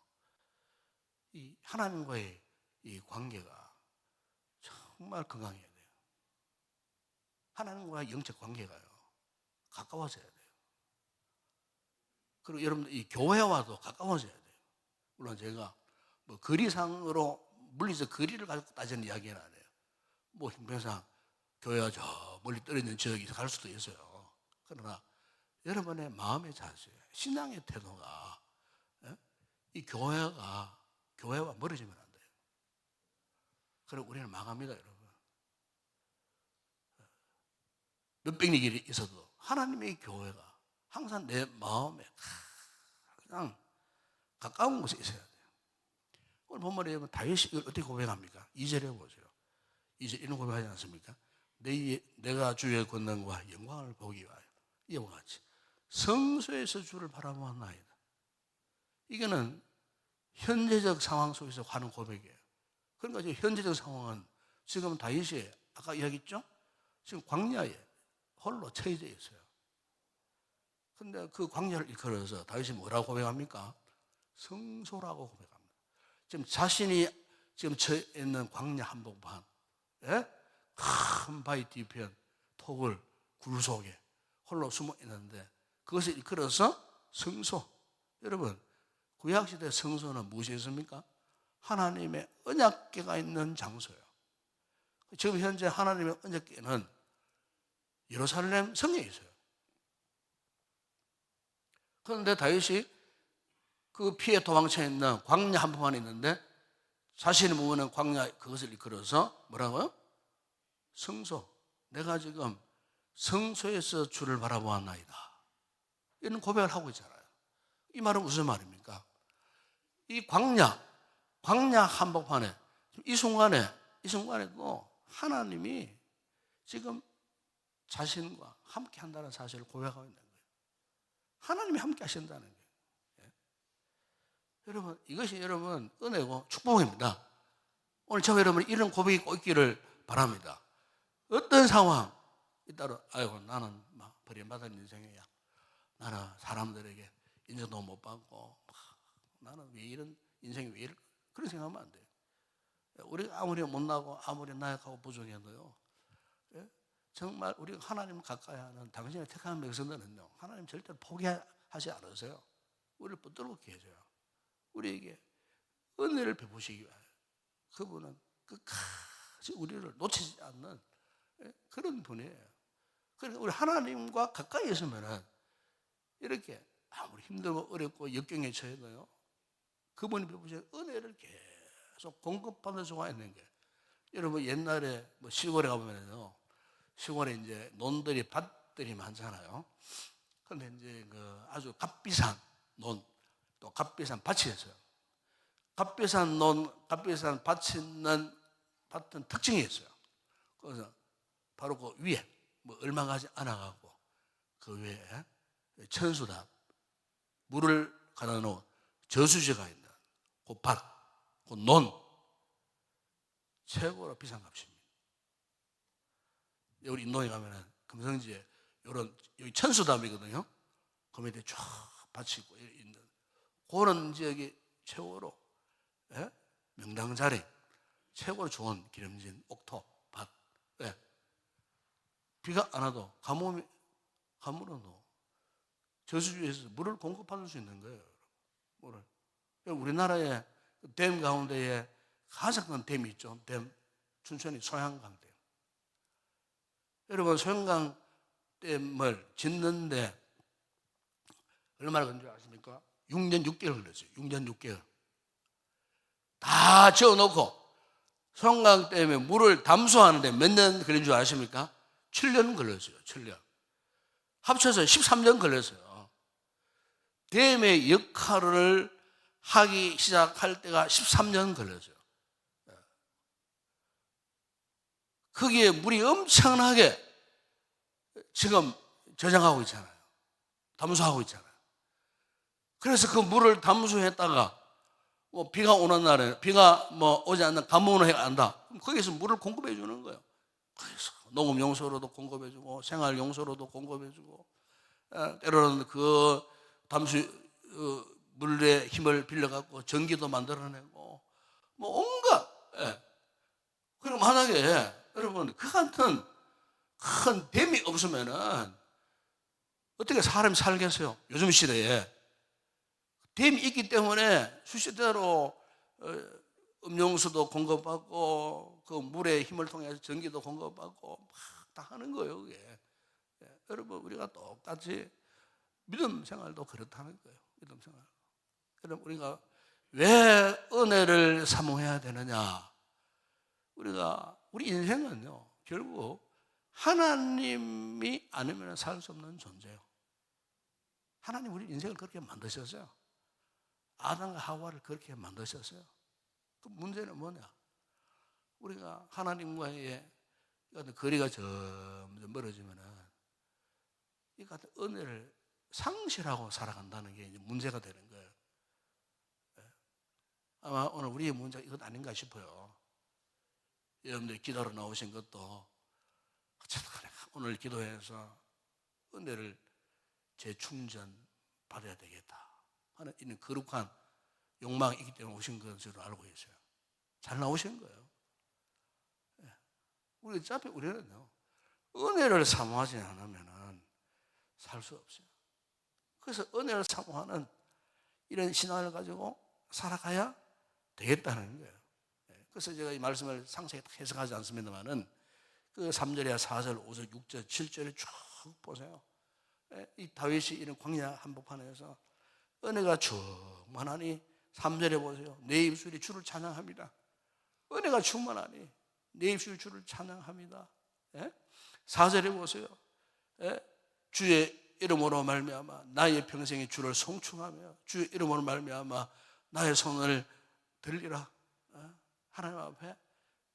이 하나님과의 이 관계가 정말 건강해야 돼요. 하나님과의 영적 관계가요, 가까워져야 돼요. 그리고 여러분들 이 교회와도 가까워져야 돼요. 물론 제가 뭐 거리상으로 물리적 거리를 가지고 따지는 이야기는 안 해요. 뭐 형평상 교회가 저 멀리 떨어진 지역에 갈 수도 있어요. 그러나 여러분의 마음의 자세, 신앙의 태도가 이 교회와 멀어지면 안 돼요. 그럼 우리는 망합니다, 여러분. 몇백 리 길이 있어도 하나님의 교회가 항상 내 마음에 그냥 가까운 곳에 있어야 돼요. 오늘 본문에 보면 다윗이 이걸 어떻게 고백합니까? 2절에 보세요. 2절 이런 고백하지 않습니까? 내가 주의 권능과 영광을 보기 위하여 이와 같이 성소에서 주를 바라보았나이다. 이거는 현재적 상황 속에서 하는 고백이에요. 그러니까 지금 현재적 상황은 지금 다윗이 아까 이야기했죠? 지금 광야에 홀로 처해져 있어요. 그런데 그 광야를 일컬어서 다윗이 뭐라고 고백합니까? 성소라고 고백합니다. 지금 자신이 지금 처해 있는 광야 한복판, 큰 바위 뒤편 톡을 굴 속에 홀로 숨어 있는데 그것을 일컬어서 성소. 여러분, 구약시대 성소는 무엇이었습니까? 하나님의 언약궤가 있는 장소예요. 지금 현재 하나님의 언약궤는 예루살렘 성에 있어요. 그런데 다윗이 그 피해 도망쳐 있는 광야 한복판에 있는데 자신이 머무는 광야 그것을 이끌어서 뭐라고요? 성소. 내가 지금 성소에서 주를 바라보았나이다. 이런 고백을 하고 있잖아요. 이 말은 무슨 말입니까? 이 광야 한복판에 이 순간에도 하나님이 지금 자신과 함께 한다는 사실을 고백하고 있는 거예요. 하나님이 함께 하신다는 거예요. 여러분, 이것이 여러분 은혜고 축복입니다. 오늘 저와 여러분이 이런 고백이 꼭 있기를 바랍니다. 어떤 상황 이따로 아이고 나는 막 버림받은 인생이야. 나는 사람들에게 인정도 못 받고 나는 왜 이런 인생이 왜 이럴까? 그런 생각하면 안 돼요. 우리가 아무리 못나고 아무리 나약하고 부족해도요, 정말 우리가 하나님 가까이 하는 당신의 택한 백성들은요, 하나님 절대로 포기하지 않으세요. 우리를 붙들게 해줘요. 우리에게 은혜를 베푸시기 위하여 그분은 끝까지 우리를 놓치지 않는 그런 분이에요. 그래서 우리 하나님과 가까이 있으면은 이렇게 아무리 힘들고 어렵고 역경에 처해도요, 그분이 베푸신 은혜를 계속 공급받을 수가 있는 거예요. 여러분 옛날에 뭐 시골에 가보면요, 시골에 이제 논들이 밭들이 많잖아요. 그런데 이제 그 아주 값비싼 논, 또 값비싼 밭이 있어요. 값비싼 논, 값비싼 밭이 있는 밭은 특징이 있어요. 그래서 바로 그 위에 뭐 얼마 가지 않아가고 그 위에 천수답 물을 가다 놓은 저수지가 있는 그 밭, 그 논 최고로 비싼 값입니다. 우리 인도에 가면은 금성지에 이런 여기 천수담이거든요. 그 밑에 쫙 밭이 있고 있는 그런 지역이 최고로 명당 자리, 최고로 좋은 기름진 옥토 밭. 비가 안 와도 가물어도 저수지에서 물을 공급받을 수 있는 거예요. 물을. 우리나라의 댐 가운데에 가장 큰 댐이 있죠. 댐 춘천이 소양강 댐. 여러분 소양강 댐을 짓는데 얼마나 걸린 줄 아십니까? 6년 6개월 걸렸어요. 6년 6개월. 다 지어놓고 소양강 댐에 물을 담수하는데 몇 년 걸린 줄 아십니까? 7년 걸렸어요. 7년. 합쳐서 13년 걸렸어요. 댐의 역할을 하기 시작할 때가 13년 걸렸어요. 거기에 물이 엄청나게 지금 저장하고 있잖아요. 담수하고 있잖아요. 그래서 그 물을 담수했다가 뭐 비가 오는 날에 비가 뭐 오지 않는 가뭄으로 해가 안다. 그럼 거기서 물을 공급해 주는 거예요. 그래서 농업 용소로도 공급해 주고 생활 용소로도 공급해 주고 때로는 그 담수 물의 힘을 빌려갖고 전기도 만들어내고 뭐 온갖. 그럼 만약에 여러분 그 같은 큰 댐이 없으면은 어떻게 사람이 살겠어요? 요즘 시대에 댐이 있기 때문에 수시대로 음용수도 공급받고 그 물의 힘을 통해서 전기도 공급받고 막 다 하는 거예요. 그게. 여러분 우리가 똑같이 믿음 생활도 그렇다는 거예요. 믿음 생활. 여러분 우리가 왜 은혜를 사모해야 되느냐? 우리 인생은요 결국 하나님이 아니면 살 수 없는 존재예요. 하나님 우리 인생을 그렇게 만드셨어요. 아담과 하와를 그렇게 만드셨어요. 그 문제는 뭐냐? 우리가 하나님과의 거리가 점점 멀어지면은 이 같은 은혜를 상실하고 살아간다는 게 이제 문제가 되는 거예요. 아마 오늘 우리의 문제가 이것 아닌가 싶어요. 여러분들 기도하러 나오신 것도 어쨌든 오늘 기도해서 은혜를 재충전 받아야 되겠다 하는 이런 거룩한 욕망이 있기 때문에 오신 것으로 알고 있어요. 잘 나오신 거예요. 우리 어차피 우리는요 은혜를 사모하지 않으면 살 수 없어요. 그래서 은혜를 사모하는 이런 신앙을 가지고 살아가야 되겠다는 거예요. 그래서 제가 이 말씀을 상세히 해석하지 않습니다만은 그 3절에 4절, 5절, 6절, 7절을 쭉 보세요. 이 다윗이 이런 광야 한복판에서 은혜가 충만하니 3절에 보세요. 내 입술이 주를 찬양합니다. 은혜가 충만하니 내 입술이 주를 찬양합니다. 4절에 보세요. 주의 이름으로 말미암아 나의 평생이 주를 송축하며 주의 이름으로 말미암아 나의 손을 들리라. 하나님 앞에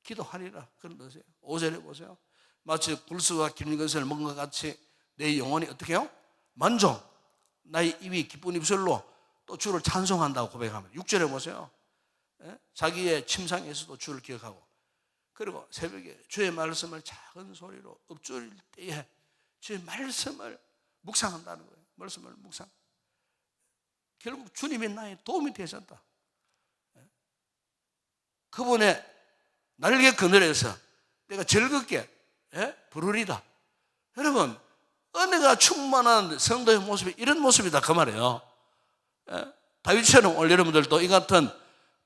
기도하리라. 그런 뜻이에요. 5절에 보세요. 마치 굴수와 긴 것을 먹은 것 같이 내 영혼이 어떻게 해요? 만족. 나의 입이 기쁜 입술로 또 주를 찬송한다고 고백합니다. 6절에 보세요. 자기의 침상에서도 주를 기억하고 그리고 새벽에 주의 말씀을 작은 소리로 읊조릴 때에 주의 말씀을 묵상한다는 거예요. 말씀을 묵상. 결국 주님이 나의 도움이 되셨다. 그분의 날개 그늘에서 내가 즐겁게 부르리다. 여러분 은혜가 충만한 성도의 모습이 이런 모습이다 그 말이에요. 다윗처럼 오늘 여러분들도 이 같은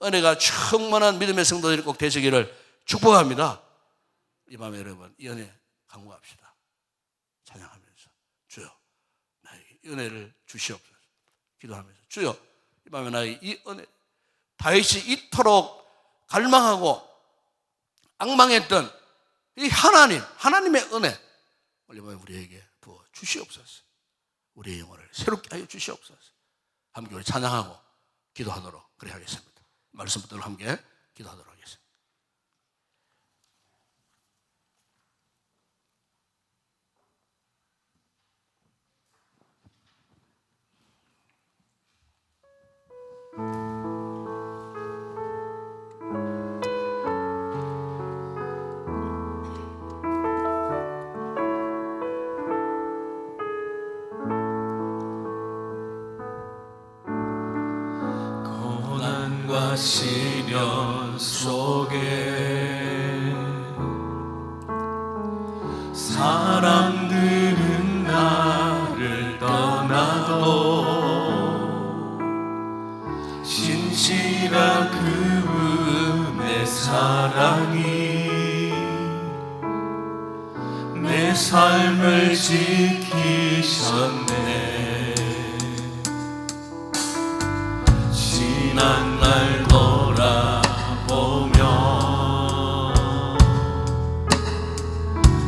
은혜가 충만한 믿음의 성도들이 꼭 되시기를 축복합니다. 이 밤에 여러분 이 은혜 간구합시다. 찬양하면서 주여 나에게 은혜를 주시옵소서. 기도하면서 주여 이 밤에 나에게 이 은혜, 다윗이 이토록 갈망하고 앙망했던 이 하나님의 은혜 오늘 밤에 우리에게 부어 주시옵소서. 우리의 영혼을 새롭게 하여 주시옵소서. 함께 우리 찬양하고 기도하도록 그래 하겠습니다. 말씀 붙들고 함께 기도하도록 하겠습니다. 고난과 시련 속에 사람들은 나를 떠나도 신실한 그분의 사랑이 내 삶을 지키셨네. 지난 날 돌아보며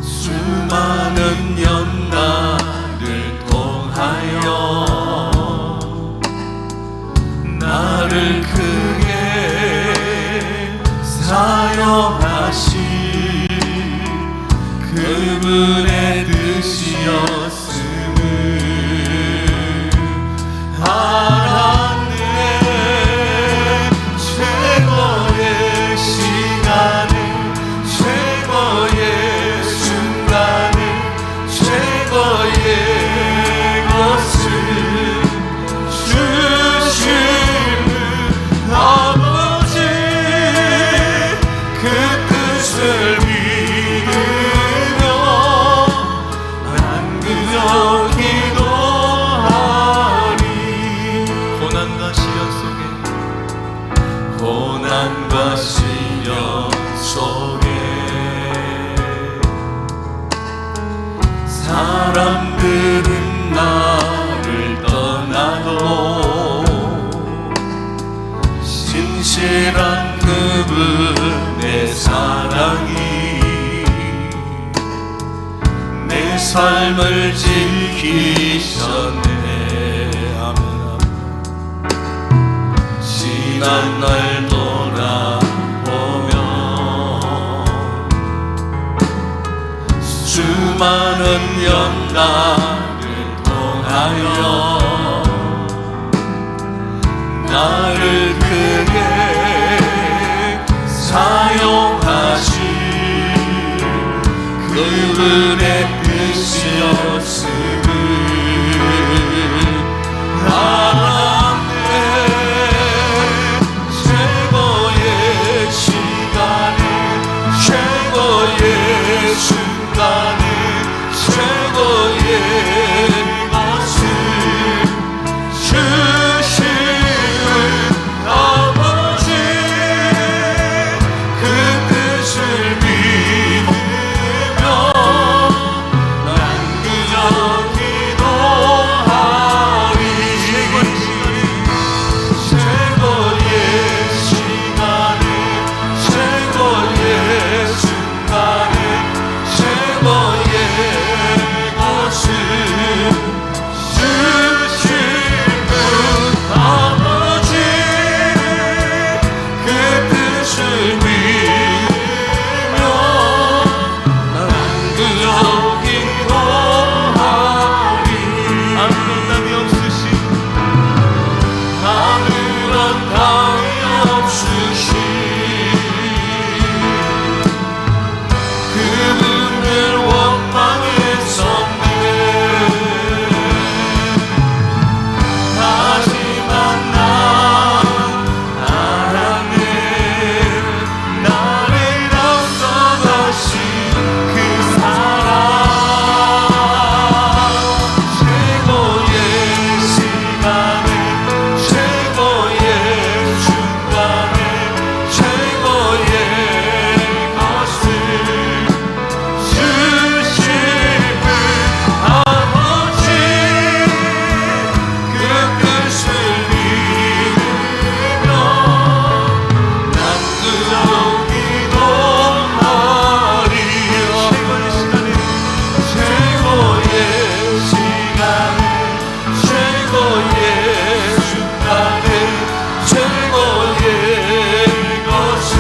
수많은 년 나를 통하여 나를 크게 사용하신 그분의 뜻이었음을 알았네. 최고의 시간에 최고의 순간에 최고의 것을 주 삶을 지키셨네. 아멘. 지난 날 돌아보며 수많은 연단을 통하여 나를 크게 사용하신 그분의 뜻이었음을 알았네. 최고의 시간은 최고의 순간은 최고의 것을 주시는 아버지 그 뜻을 믿으며 난 그저 기도하리. 최고의 시간은 최고의 순간은 최고의 것을 주시는 아버지 그 뜻을 믿으며 난 그저 기도하리. 아무런 답이 없으신 아무런 답이 없으신 그분을 원망했었네. 하지만 난 알았네. 나를 앞서가신 그 사랑 최고의 시간에 최고의 순간에 최고의 것을 주시는 아버지 그 뜻을 믿으며 난 그저 기도하리. 최고의 시간에 최고의 순간에 최고의 것을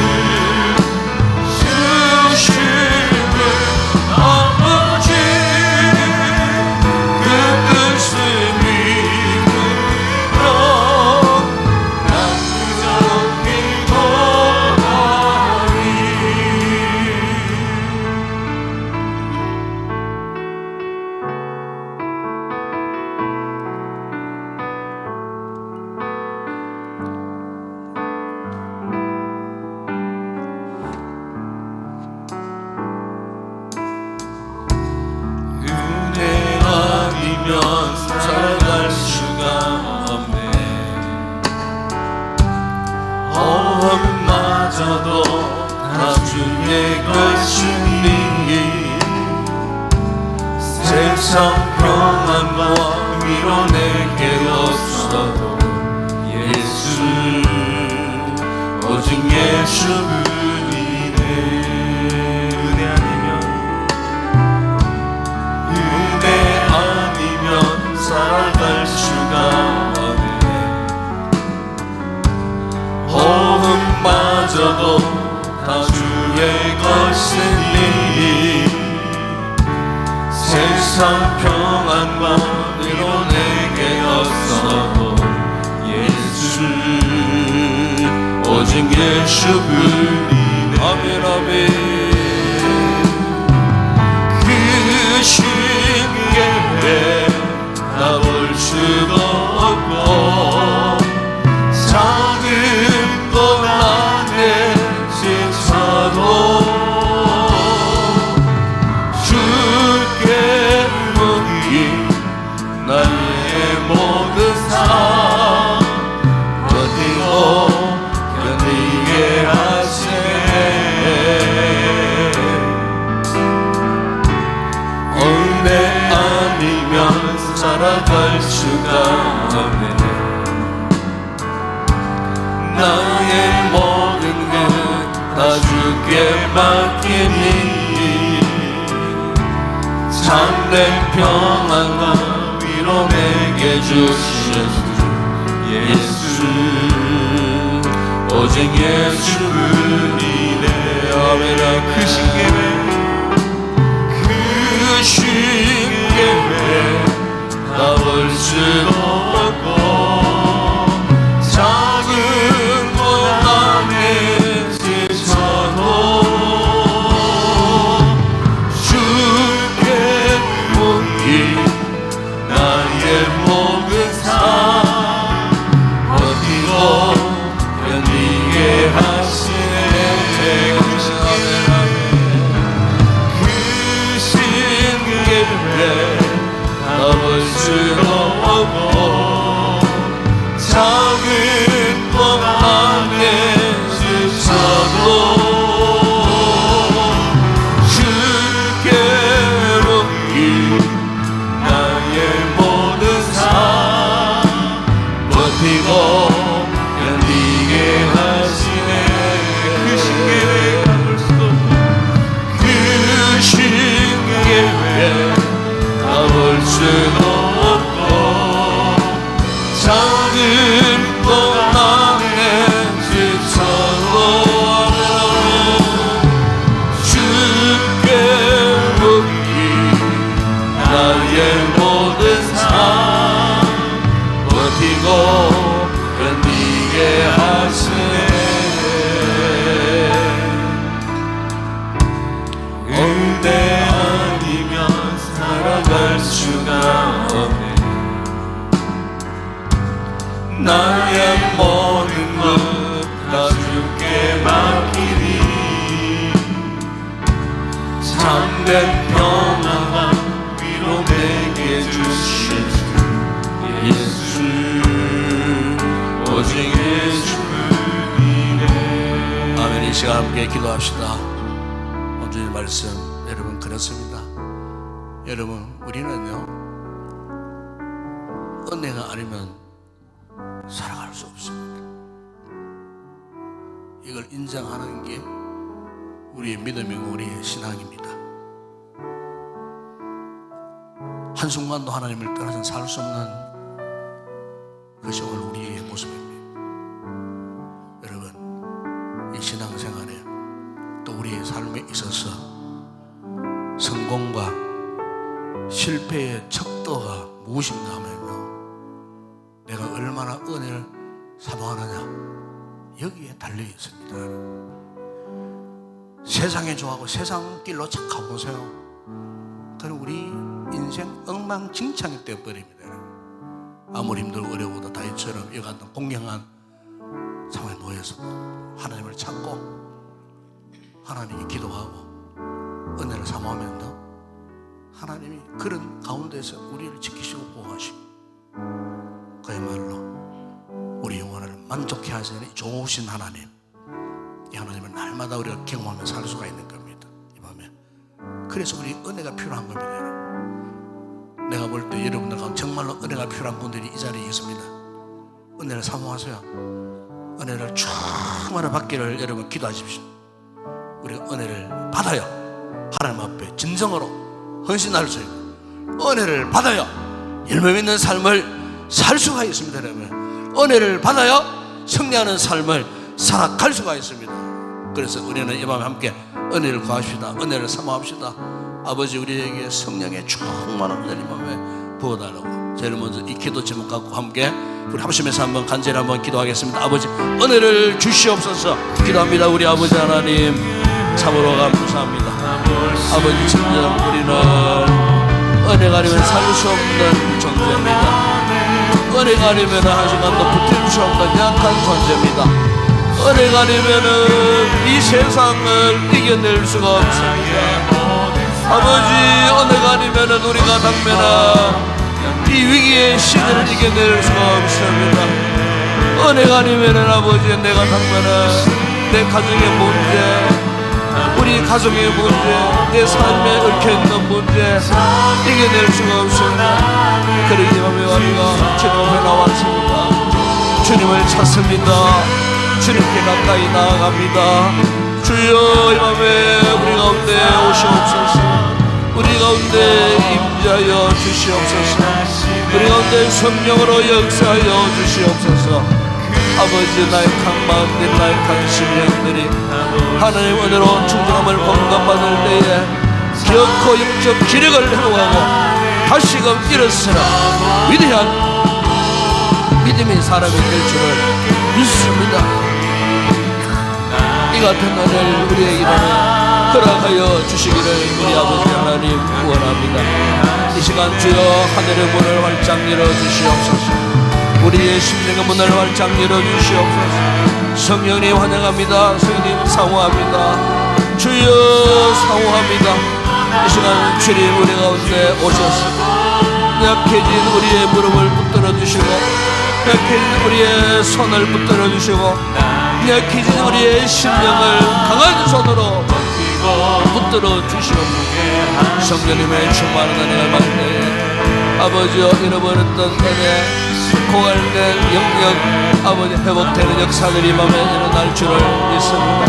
주시는 아버지 그 뜻을 믿으며 난 그저 기도하리. 은혜 아니면 살아갈 수가 없네. 어음마저도 다 주의 것이니 세상 평안과 위로 내게 없어도 예수 오직 예수뿐이네. 은혜 아니면 살아갈 수가 없네. 호흡마저도 다 주의 것이니 세상 평안과 위로 내게 없어도 예수 오직 예수뿐이네. 아멘 아멘. 그 쉽게 다 볼 수도 없고 작은 것 안에 지쳐도 주께 묻기 나의 모든 삶 버티고 견디게 하시네. 은혜 아니면 살아갈 수가 없네. 나의 모든 것 다 주께 맡기니 참된 평안과 위로 내게 주신 예수, 오직 예수뿐이네. 아멘. 그 신계회 그 신계회 나볼 수도 없고 작은 고난에 지쳐도 주께 묻기 나의 모든 삶 버티고 견디게 하시네. 그 신계회 나볼 수도 없고 작은 고난에 지쳐도 주께 묻기 나의 모든 삶 버티고 견디게 하시네. 그 신계회 가볼 수도 없고 그 신계회 가볼 수도 없고 작은 고난에 지쳐도 주께 묻기 나의 모든 삶 버티고 견디게 하시네. 은혜 아니면 살아갈 수가 없네. 나의 모든 것 다 주께 맡기니 참된 평안과 위로 내게 주신 예수, 오직 예수뿐이네. 아멘. 이 시간 함께 기도합시다. 오늘 말씀 여러분 그렇습니다. 여러분 우리는요 은혜가 아니면 살아갈 수 없습니다. 이걸 인정하는 게 우리의 믿음이고 우리의 신앙입니다. 한순간도 하나님을 떠나서 살 수 없는 그것이 오늘 우리의 모습입니다. 여러분 이 신앙생활에 또 우리의 삶에 있어서 성공과 실패의 척도가 무엇인가 하면요 내가 얼마나 은혜를 사모하느냐 여기에 달려 있습니다. 세상에 좋아하고 세상 길로 착 가보세요. 그럼 우리 인생 엉망진창이 되어버립니다. 아무리 힘들고 어려워도 다윗처럼 이와 같은 공경한 상황에 놓여서 하나님을 찾고 하나님께 기도하고 은혜를 사모하면서 하나님이 그런 가운데서 우리를 지키시고 보호하시고 그야말로 우리 영혼을 만족해 하시는 좋으신 하나님, 이 하나님을 날마다 우리가 경험하며 살 수가 있는 겁니다. 이 밤에 그래서 우리 은혜가 필요한 겁니다. 내가 볼 때 여러분들 가운데 정말로 은혜가 필요한 분들이 이 자리에 있습니다. 은혜를 사모하세요. 은혜를 충만히 받기를 여러분 기도하십시오. 우리가 은혜를 받아요. 하나님 앞에 진정으로 헌신할 수 있고 은혜를 받아요. 열매 있는 삶을 살 수가 있습니다. 여러분 은혜를 받아요. 승리하는 삶을 살아갈 수가 있습니다. 그래서 우리는 이 밤에 함께 은혜를 구합시다. 은혜를 사모합시다. 아버지 우리에게 성령의 충만한 은혜를 이 밤에 부어달라고 제일 먼저 이 기도 제목 갖고 함께 우리 합심해서 한번 간절히 한번 기도하겠습니다. 아버지 은혜를 주시옵소서. 기도합니다. 우리 아버지 하나님 참으로 감사합니다. 아버지 진정 우리는 은혜가 아니면 살 수 없는 존재입니다. 은혜가 아니면 한순간도 붙을 수 없는 약한 존재입니다. 은혜가 아니면 이 세상을 이겨낼 수가 없습니다. 아버지 은혜가 아니면 우리가 당면한 이 위기의 시대를 이겨낼 수가 없습니다. 은혜가 아니면 아버지 내가 당면한 내 가정의 문제, 우리 가정의 문제, 내 삶에 얽혀있는 문제 이겨낼 수가 없습니다. 그러기 밤에 우리가 주님 앞에 나왔습니다. 주님을 찾습니다. 주님께 가까이 나아갑니다. 주여 이 밤에 우리 가운데 오시옵소서. 우리 가운데 임재하여 주시옵소서. 우리 가운데 성령으로 역사하여 주시옵소서. 아버지, 나약한 마음들, 나약한 심령들이 하나님 은혜로 충정함을 공감받을 때에 기어코 영적 기력을 회복하고 다시금 일어서라 위대한 믿음의 사람이 될 줄을 믿습니다. 이 같은 은혜를 우리의 이번에 허락하여 주시기를 우리 아버지 하나님 원합니다. 이 시간 주여 하늘의 문을 활짝 열어주시옵소서. 우리의 심령의 문을 활짝 열어주시옵소서. 성령님 환영합니다. 성령님 사모합니다. 주여 사모합니다. 이 시간 주님 우리 가운데 오셔서 약해진 우리의 무릎을 붙들어 주시고, 약해진 우리의 손을 붙들어 주시고, 약해진 우리의 심령을 강한 손으로 붙들어 주시옵소서. 성령님의 충만한 은혜가 많네. 아버지여, 잃어버렸던 은혜, 고갈된 영역, 아버지 회복되는 역사들이 맘에 일어날 줄을 믿습니다.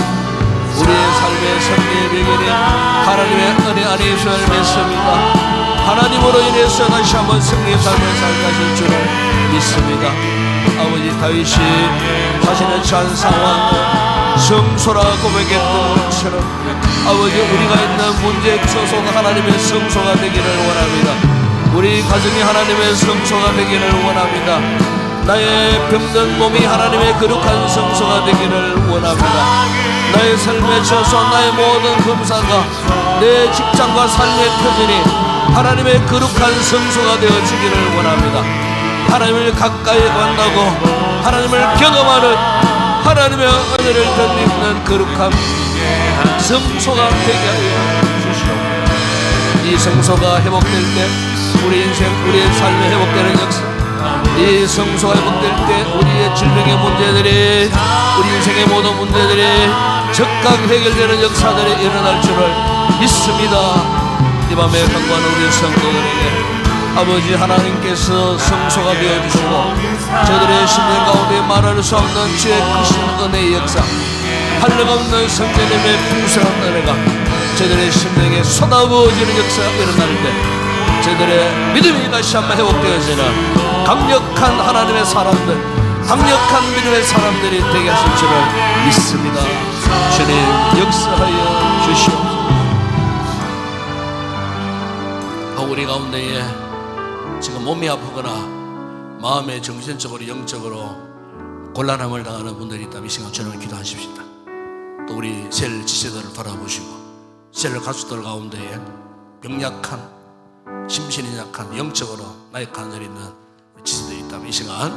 우리의 삶의 승리의 비결이 하나님의 은혜 안에 있음을 믿습니다. 하나님으로 인해서 다시 한번 승리의 삶을 살게 줄을 믿습니다. 아버지, 다윗이 자신의 처한 상황을 성소라 고백했던 것처럼 아버지, 우리가 있는 문제에 있어서 하나님의 성소가 되기를 원합니다. 우리 가정이 하나님의 성소가 되기를 원합니다. 나의 병든 몸이 하나님의 거룩한 성소가 되기를 원합니다. 나의 삶에 처서 나의 모든 검사가 내 직장과 삶의 터전이 하나님의 거룩한 성소가 되어지기를 원합니다. 하나님을 가까이 만나고 하나님을 경험하는 하나님의 은혜를 덧입는 거룩한 성소가 되게 하여 주시옵소서. 이 성소가 회복될 때 우리 인생, 우리의 삶에 회복되는 역사, 이 성소가 회복될 때 우리의 질병의 문제들이, 우리 인생의 모든 문제들이 적각 해결되는 역사들이 일어날 줄을 믿습니다. 이 밤에 강구하는 우리 성도들에게 아버지 하나님께서 성소가 되어주시고 저들의 심령 가운데 말할 수 없는 주의 크신 은혜의 역사, 한량없는 성령님의 풍성한 은혜가 저들의 심령에 쏟아부어지는 역사가 일어날 때 저들의 믿음이 다시 한번 회복되어지는 강력한 하나님의 사람들, 강력한 믿음의 사람들이 되게 하실 줄을 믿습니다. 주님 역사하여 주시옵소서. 우리 가운데에 지금 몸이 아프거나 마음에 정신적으로 영적으로 곤란함을 당하는 분들이 있다면 이 시간 저녁에 기도하십시다. 또 우리 셀 지체들을 돌아보시고 셀 가수들 가운데에 병약한, 심신이 약한, 영적으로 나약한 들 있는 지체들이 있다면 이 시간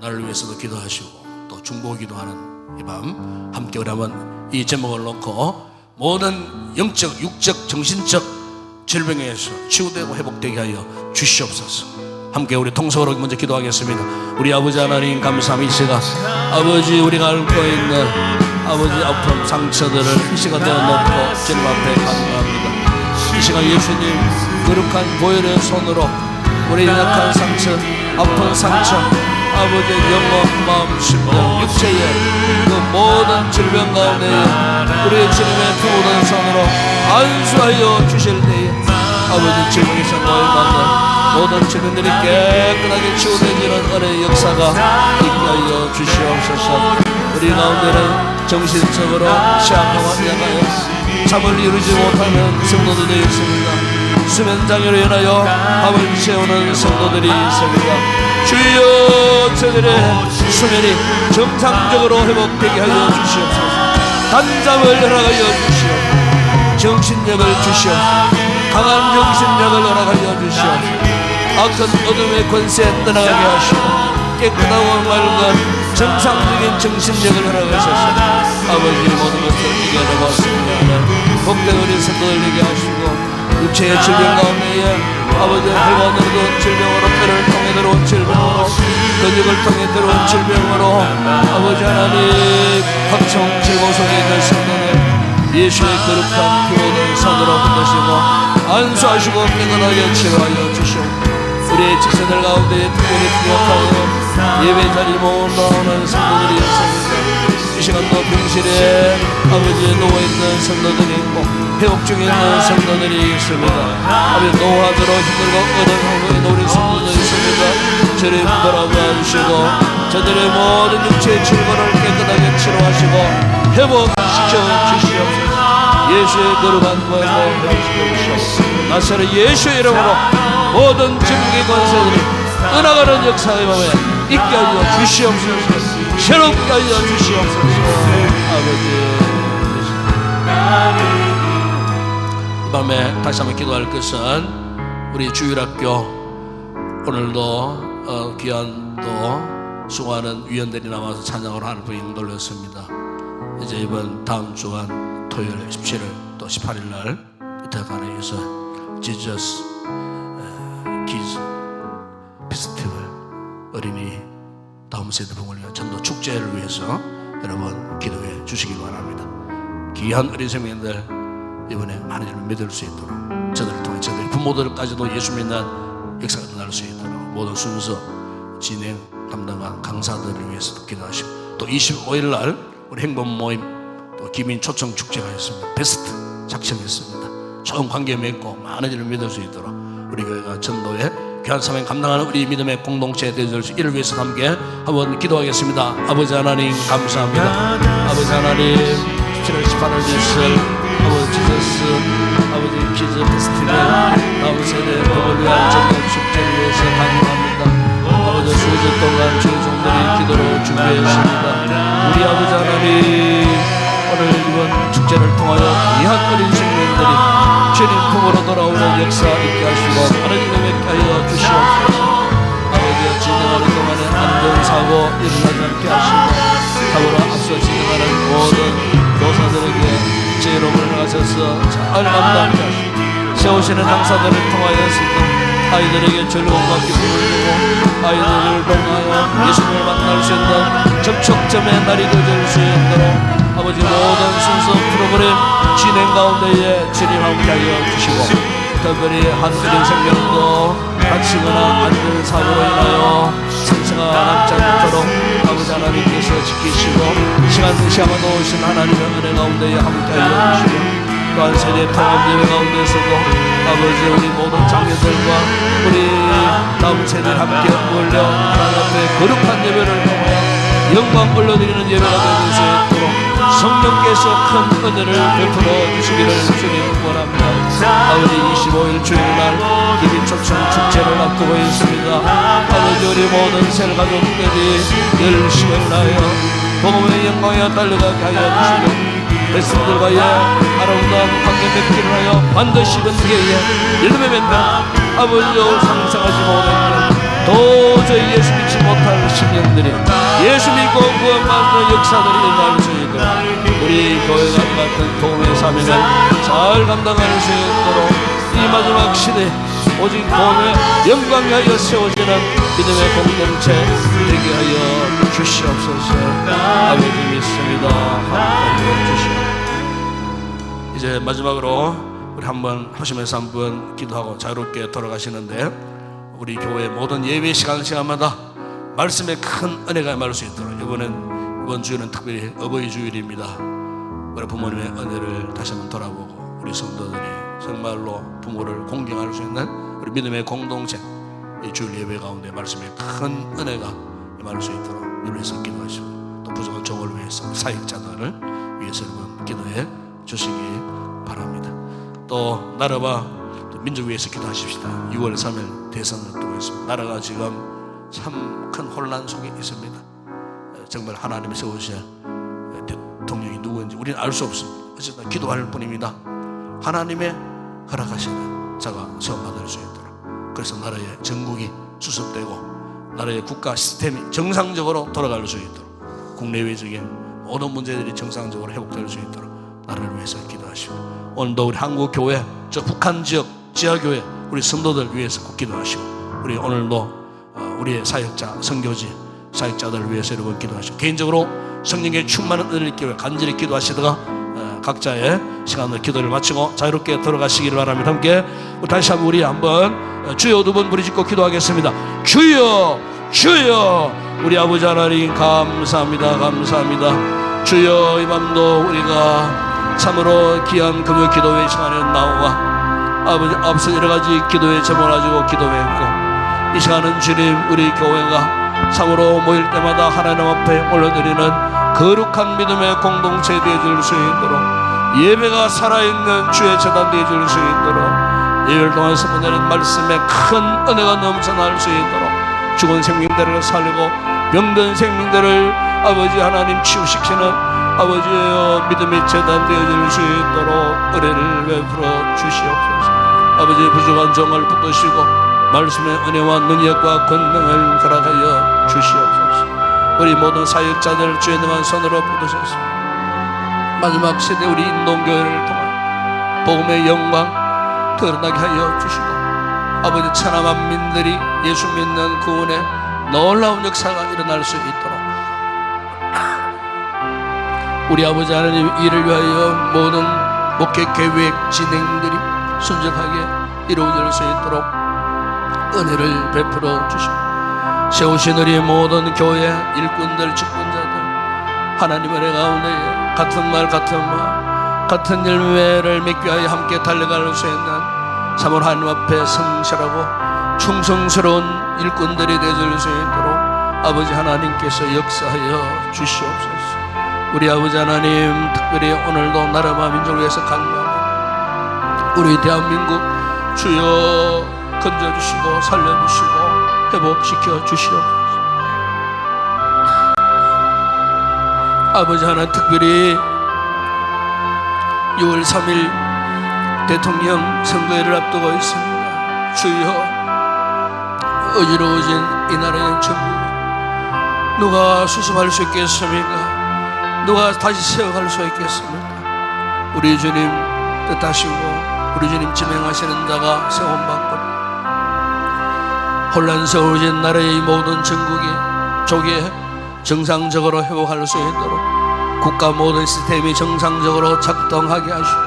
나를 위해서도 기도하시고 또 중보 기도하는 이 밤 함께 우리 한번 이 제목을 놓고 모든 영적, 육적, 정신적 질병에서 치유되고 회복되게 하여 주시옵소서. 함께 우리 통성으로 먼저 기도하겠습니다. 우리 아버지 하나님 감사합니다. 이 시간 아버지 우리가 앓고 있는 아버지 아픔 상처들을 이 시간 내어놓고 주님 앞에 간구합니다. 이 시간 예수님 거룩한 보혈의 손으로 우리 약한 상처, 아픈 상처, 아버지의 영혼, 마음, 심령, 육체의 그 모든 질병 가운데 우리 주님의 부드러운 손으로 안수하여 주실 때에 아버지 질병에서 노예받는 모든 질병들이 깨끗하게 치유되지는 은혜의 역사가 있게 하여 주시옵소서. 우리 가운데는 정신적으로 취약하고 약하여 잠을 이루지 못하는 성도들이 있습니다. 수면장애로 인하여 밤을 채우는 성도들이 있습니다. 주여 저들의 수면이 정상적으로 회복되게 하여 주시옵소서. 단잠을 허락하여 주시옵소서. 정신력을 주시옵소서. 강한 정신력을 허락하여 주시옵소서. 악한 어둠의 권세 떠나가게 하시고 깨끗하고 맑은 정상적인 정신력을 허락하셔서 아버지 모든 것을 이겨내봤습니다. 복된 우리 성도들에게 하시고 육체의 질병 가운데에 아버지 혈관으로 질병으로 뼈를 통해 들어온 질병으로 근육을 통해 들어온 질병으로 아버지 하나님 각종 질병 속에 있는 성도들 예수의 거룩한 피오는 손으로 붙드시고 안수하시고 깨끗하게 치료하여 주시옵소서. 우리의 직세들 가운데 특별히 기억하여 예배 자리 모으는 성도들이 있습니다. 이 시간 시간도 병실에 아버지 누워있는 성도들이 있고 회복 중에 있는 성도들이 있습니다. 아버지 노화대로 힘들고 어려움하고 있는 우리 성도들이 있습니다. 저를 돌아봐 주시고 저들의 모든 육체의 질병을 깨끗하게 치료하시고 회복시켜 주시옵소서. 예수의 거룩한 몸을 회복시켜 주시옵소서. 나사렛 예수의 이름으로 모든 증기 권세들이 떠나가는 역사의 밤에 있게 하여 주시옵소서. 새롭게 하여 주시옵소서. 아버지, 이 밤에 다시 한번 기도할 것은 우리 주일학교 오늘도 귀한 또 수고하는 위원들이 나와서 찬양으로 하나님 돌렸습니다. 이제 이번 다음 주간 토요일 17일 또 18일 날 이태간에서 지저스 키즈 페스티벌 어린이 다음 세대 부모를 위한 전도 축제를 위해서 여러분 기도해 주시기 바랍니다. 귀한 어린 생명들 이번에 많은 일을 믿을 수 있도록 저들을 통해 저들 부모들까지도 예수 믿는 역사가 일어날 수 있도록 모든 순서 진행 담당한 강사들을 위해서도 기도하시고 또 25일 날 우리 행복 모임 또 기민 초청 축제가 있습니다. 베스트 작정했습니다. 좋은 관계 맺고 많은 일을 믿을 수 있도록 우리 교회가 전도에 귀한 사명 감당하는 우리 믿음의 공동체 되어줄 수 이를 위해서 함께 한번 기도하겠습니다. 아버지 하나님 감사합니다. 아버지 하나님 17월 18일 있을 아버지 지저스 아버지 키즈 페스티벌 다음 세대 복을 위한 전도 축제를 위해서 감사합니다. 아버지 수주 동안 주의 종들이 기도로 준비했습니다. 우리 아버지 하나님 오늘 이번 축제를 통하여 귀한 어린 생명들이 주님 품으로 돌아오는 역사 있게 하시고 하나님의 맺게 하여 주시옵소서. 아버지 진행하는 동안에 안전사고 일어나지 않게 하시고 사고로 앞서 진행하는 모든 교사들에게 제로를 하셔서 잘 감당하게 하시고 세우시는 강사들을 통하여서도 아이들에게 즐거움과 기쁨을 주고 아이들을 통하여 예수님을 만날 수 있는 접촉점의 날이 되어줄 수 있도록 아버지 모든 순서 프로그램 진행 가운데에 주님 함께 하여 주시고 특별히 한 어린 생명도 다치거나 안전사고로 인하여 생사가 남지 않도록 아버지 하나님께서 지키시고 시간을 놓으신 하나님의 은혜 가운데에 함께 하여 주시고 또한 세대 통합 예배 가운데서도 아버지 우리 모든 장녀들과 우리 다음 세대를 함께 몰려 하나님의 거룩한 예배를 통하여 영광 올려드리는 예배가 되는 수 있도록 성령께서 큰 은혜를 베풀어 주시기를 주님 원합니다. 아버지 25일 주일날 기빈 초청 축제를 앞두고 있습니다. 아버지 우리 모든 셀 가족들이 열심히 하여 복음의 영광에 달려가게 하여 주시고 백성들과의 아름다운 관계 맺기를 하여 반드시 번개에 믿음의 맹강 아버지여 상상하지 못했던 도저히 예수 믿지 못할 신령들이 예수 믿고 구원받는 역사들이 일어날 수 있도록 우리 교회가 이 같은 도움의 사명을 잘 감당할 수 있도록 이 마지막 시대 오직 도움의 영광에 하여 세워지는 믿음의 공동체 되게 하여 주시옵소서. 아버지 믿습니다. 함께 주시옵소서. 이제 마지막으로 우리 한번 하시면서 한번 기도하고 자유롭게 돌아가시는데 우리 교회 모든 예배 시간마다 말씀의 큰 은혜가 임할 수 있도록 이번 주일은 특별히 어버이 주일입니다. 우리 부모님의 은혜를 다시 한번 돌아보고 우리 성도들이 정말로 부모를 공경할 수 있는 우리 믿음의 공동체 이 주일 예배 가운데 말씀의 큰 은혜가 임할 수 있도록 이를 위해서 기도하시고 또 부족한 종을 위해서 사역자들을 위해서 여러분 기도해 주시기 바랍니다. 또 나라와 또 민족 위해서 기도하십시다. 6월 3일 대선을 두고 있습니다. 나라가 지금 참 큰 혼란 속에 있습니다. 정말 하나님이 세우실 대통령이 누구인지 우리는 알 수 없습니다. 어쨌든 기도할 뿐입니다. 하나님의 허락하시는 자가 세움받을 수 있도록 그래서 나라의 정국이 수습되고 나라의 국가 시스템이 정상적으로 돌아갈 수 있도록 국내외적인 모든 문제들이 정상적으로 회복될 수 있도록 나라를 위해서 기도하시고 오늘도 우리 한국 교회 저 북한 지역 지하교회 우리 성도들 위해서 꼭 기도하시고 우리 오늘도 우리의 사역자 선교지 사역자들을 위해서 여러분 기도하시고 개인적으로 성령의 충만한 은혜를 입기 위해 간절히 기도하시다가 각자의 시간을 기도를 마치고 자유롭게 돌아가시기를 바랍니다. 함께 다시 한번 우리 한번 주여 두 번 부르짖고 기도하겠습니다. 주여 주여 우리 아버지 하나님 감사합니다. 감사합니다. 주여 이 밤도 우리가 참으로 귀한 금요 기도회 시간에 나오가 아버지 앞서 여러가지 기도의 제목을 가지고 기도했고 이 시간은 주님 우리 교회가 참으로 모일 때마다 하나님 앞에 올려드리는 거룩한 믿음의 공동체 되어줄 수 있도록 예배가 살아있는 주의 재단 되어줄 수 있도록 예배를 통해서 보내는 말씀에 큰 은혜가 넘쳐날 수 있도록 죽은 생명들을 살리고 병든 생명들을 아버지 하나님 치유시키는 아버지의 믿음의 재단 되어줄 수 있도록 은혜를 베풀어 주시옵소서. 아버지의 부족한 종을 붙드시고 말씀의 은혜와 능력과 권능을 허락하여 주시옵소서. 우리 모든 사역자들 주의 능한 손으로 붙드셔서 마지막 세대 우리 인동교회를 통한 복음의 영광 드러나게 하여 주시고 아버지 천하 만민들이 예수 믿는 구원의 놀라운 역사가 일어날 수 있도록 우리 아버지 하나님 이를 위하여 모든 목회 계획 진행들이 순적하게 이루어질 수 있도록 은혜를 베풀어 주시고 세우신 우리 모든 교회 일꾼들 직분자들 하나님 은혜 가운데 같은 말 같은 마음 같은 열매를 맺기 위하여 함께 달려갈 수 있는 참으로 하나님 앞에 성실하고 충성스러운 일꾼들이 되어줄 수 있도록 아버지 하나님께서 역사하여 주시옵소서. 우리 아버지 하나님 특별히 오늘도 나라와 민족을 위해서 간구하며 우리 대한민국 주여 건져주시고 살려주시고 회복시켜 주시옵소서. 아버지 하나님 특별히 6월 3일 대통령 선거를 앞두고 있습니다. 주여 어지러워진 이 나라의 정부 누가 수습할 수 있겠습니까? 누가 다시 세워갈 수 있겠습니까? 우리 주님 뜻하시고 우리 주님 지명하시는 자가 세움받고 혼란스러워진 나라의 모든 전국이 조기에 정상적으로 회복할 수 있도록 국가 모든 시스템이 정상적으로 작동하게 하시고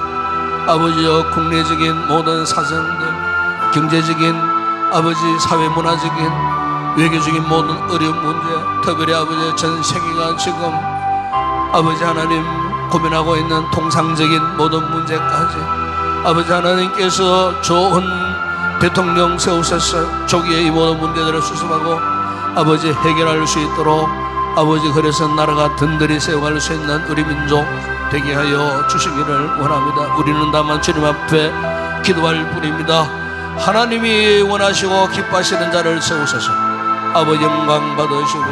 아버지여 국내적인 모든 사정들 경제적인 아버지 사회문화적인 외교적인 모든 어려운 문제 특별히 아버지 전 세계가 지금 아버지 하나님 고민하고 있는 통상적인 모든 문제까지 아버지 하나님께서 좋은 대통령 세우셔서 조기에 이 모든 문제들을 수습하고 아버지 해결할 수 있도록 아버지 그래서 나라가 든든히 세워갈 수 있는 우리 민족 되게 하여 주시기를 원합니다. 우리는 다만 주님 앞에 기도할 뿐입니다. 하나님이 원하시고 기뻐하시는 자를 세우셔서 아버지 영광 받으시고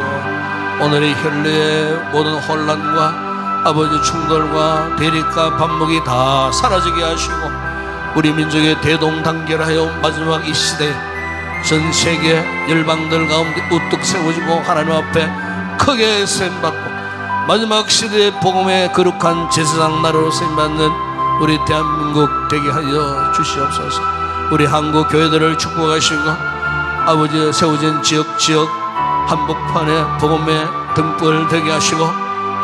오늘의 현대의 모든 혼란과 아버지 충돌과 대립과 반목이 다 사라지게 하시고 우리 민족의 대동단결하여 마지막 이 시대에 전 세계 열방들 가운데 우뚝 세워지고 하나님 앞에 크게 쓰임받고 마지막 시대의 복음의 거룩한 제사장 나라로 쓰임받는 우리 대한민국 되게 하여 주시옵소서. 우리 한국 교회들을 축복하시고 아버지 세워진 지역 한복판에 복음의 등불 되게 하시고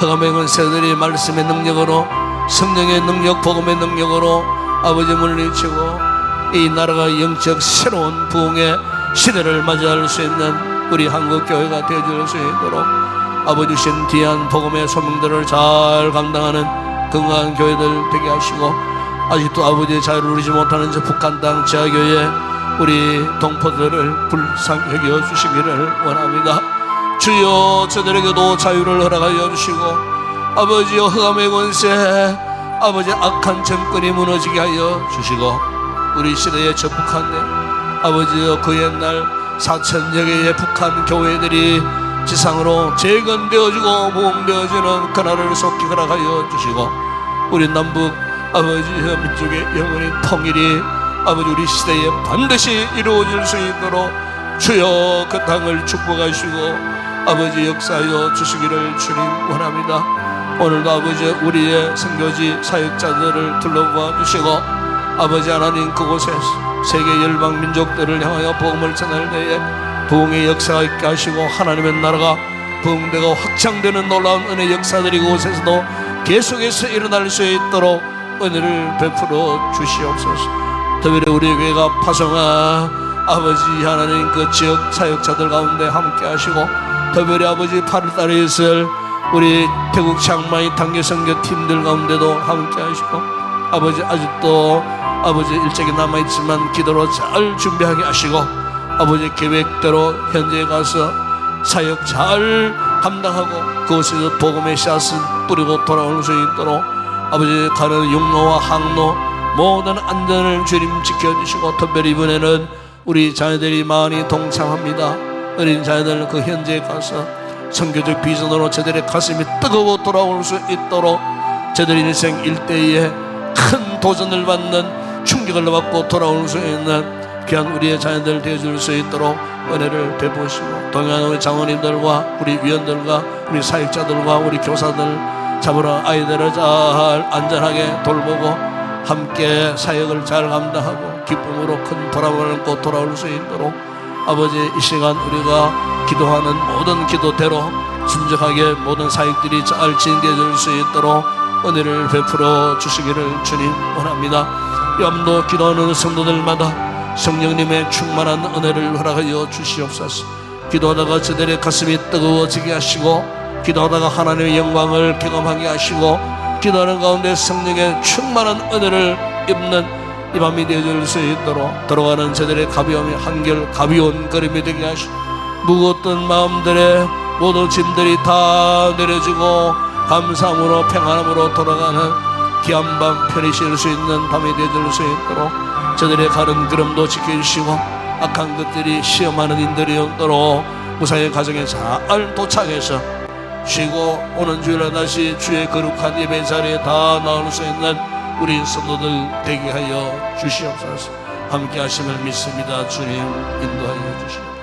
허감의 권세들이 말씀의 능력으로 성령의 능력 복음의 능력으로 아버지 물리치고 이 나라가 영적 새로운 부흥의 시대를 맞이할 수 있는 우리 한국 교회가 되어줄 수 있도록 아버지 주신 귀한 복음의 소명들을 잘 감당하는 건강한 교회들 되게 하시고 아직도 아버지의 자유를 누리지 못하는 저 북한 땅 지하교회 우리 동포들을 불쌍히 여겨 주시기를 원합니다. 주여 저들에게도 자유를 허락하여 주시고 아버지여 흑암의 권세 아버지 악한 정권이 무너지게 하여 주시고 우리 시대의 저 북한에 아버지여 그 옛날 4천여 개의 북한 교회들이 지상으로 재건되어지고 부흥되어지는 그날을 속히 허락하여 주시고 우리 남북 아버지여 민족의 영원히 통일이 아버지 우리 시대에 반드시 이루어질 수 있도록 주여 그 땅을 축복하시고 아버지 역사하여 주시기를 주님 원합니다. 오늘도 아버지 우리의 선교지 사역자들을 둘러보아 주시고 아버지 하나님 그곳에 세계 열방 민족들을 향하여 복음을 전할 때에 부흥의 역사가 있게 하시고 하나님의 나라가 부흥되고 확장되는 놀라운 은혜 역사들이 그곳에서도 계속해서 일어날 수 있도록 은혜를 베풀어 주시옵소서. 특별히 우리 교회가 파송아 아버지 하나님 그 지역 사역자들 가운데 함께 하시고 특별히 아버지 8월달에 있을 우리 태국 창마이 단계선교 팀들 가운데도 함께 하시고 아버지 아직도 아버지 일정이 남아있지만 기도로 잘 준비하게 하시고 아버지 계획대로 현지에 가서 사역 잘 감당하고 그곳에서 복음의 씨앗을 뿌리고 돌아올 수 있도록 아버지 가는 육로와 항로 모든 안전을 주님 지켜주시고 특별히 이번에는 우리 자녀들이 많이 동참합니다. 어린 자녀들 그 현지에 가서 선교적 비전으로 저들의 가슴이 뜨거워 돌아올 수 있도록 저들 인생 일대에 큰 도전을 받는 충격을 받고 돌아올 수 있는 귀한 우리의 자녀들 되어줄 수 있도록 은혜를 베푸시고 동행하는 우리 장로님들과 우리 위원들과 우리 사역자들과 우리 교사들 잡으러 아이들을 잘 안전하게 돌보고 함께 사역을 잘 감당하고 기쁨으로 큰 보람을 안고 돌아올 수 있도록 아버지 이 시간 우리가 기도하는 모든 기도대로 순적하게 모든 사역들이 잘 진행되어질 수 있도록 은혜를 베풀어 주시기를 주님 원합니다. 염도 기도하는 성도들마다 성령님의 충만한 은혜를 허락하여 주시옵소서. 기도하다가 저들의 가슴이 뜨거워지게 하시고 기도하다가 하나님의 영광을 경험하게 하시고 기도하는 가운데 성령의 충만한 은혜를 입는 이 밤이 되어질 수 있도록 돌아가는 저들의 가벼움이 한결 가벼운 걸음이 되게 하시고 무거웠던 마음들의 모든 짐들이 다 내려지고 감사함으로 평안함으로 돌아가는 귀한 밤 편히 쉴 수 있는 밤이 되어질 수 있도록 저들의 가는 걸음도 지켜주시고 악한 것들이 시험하는 인들이 없도록 무사히 가정에 잘 도착해서 쉬고 오는 주일에 다시 주의 거룩한 예배 자리에 다 나올 수 있는 우리 성도들 되게 하여 주시옵소서. 함께 하심을 믿습니다. 주님 인도하여 주시옵소서.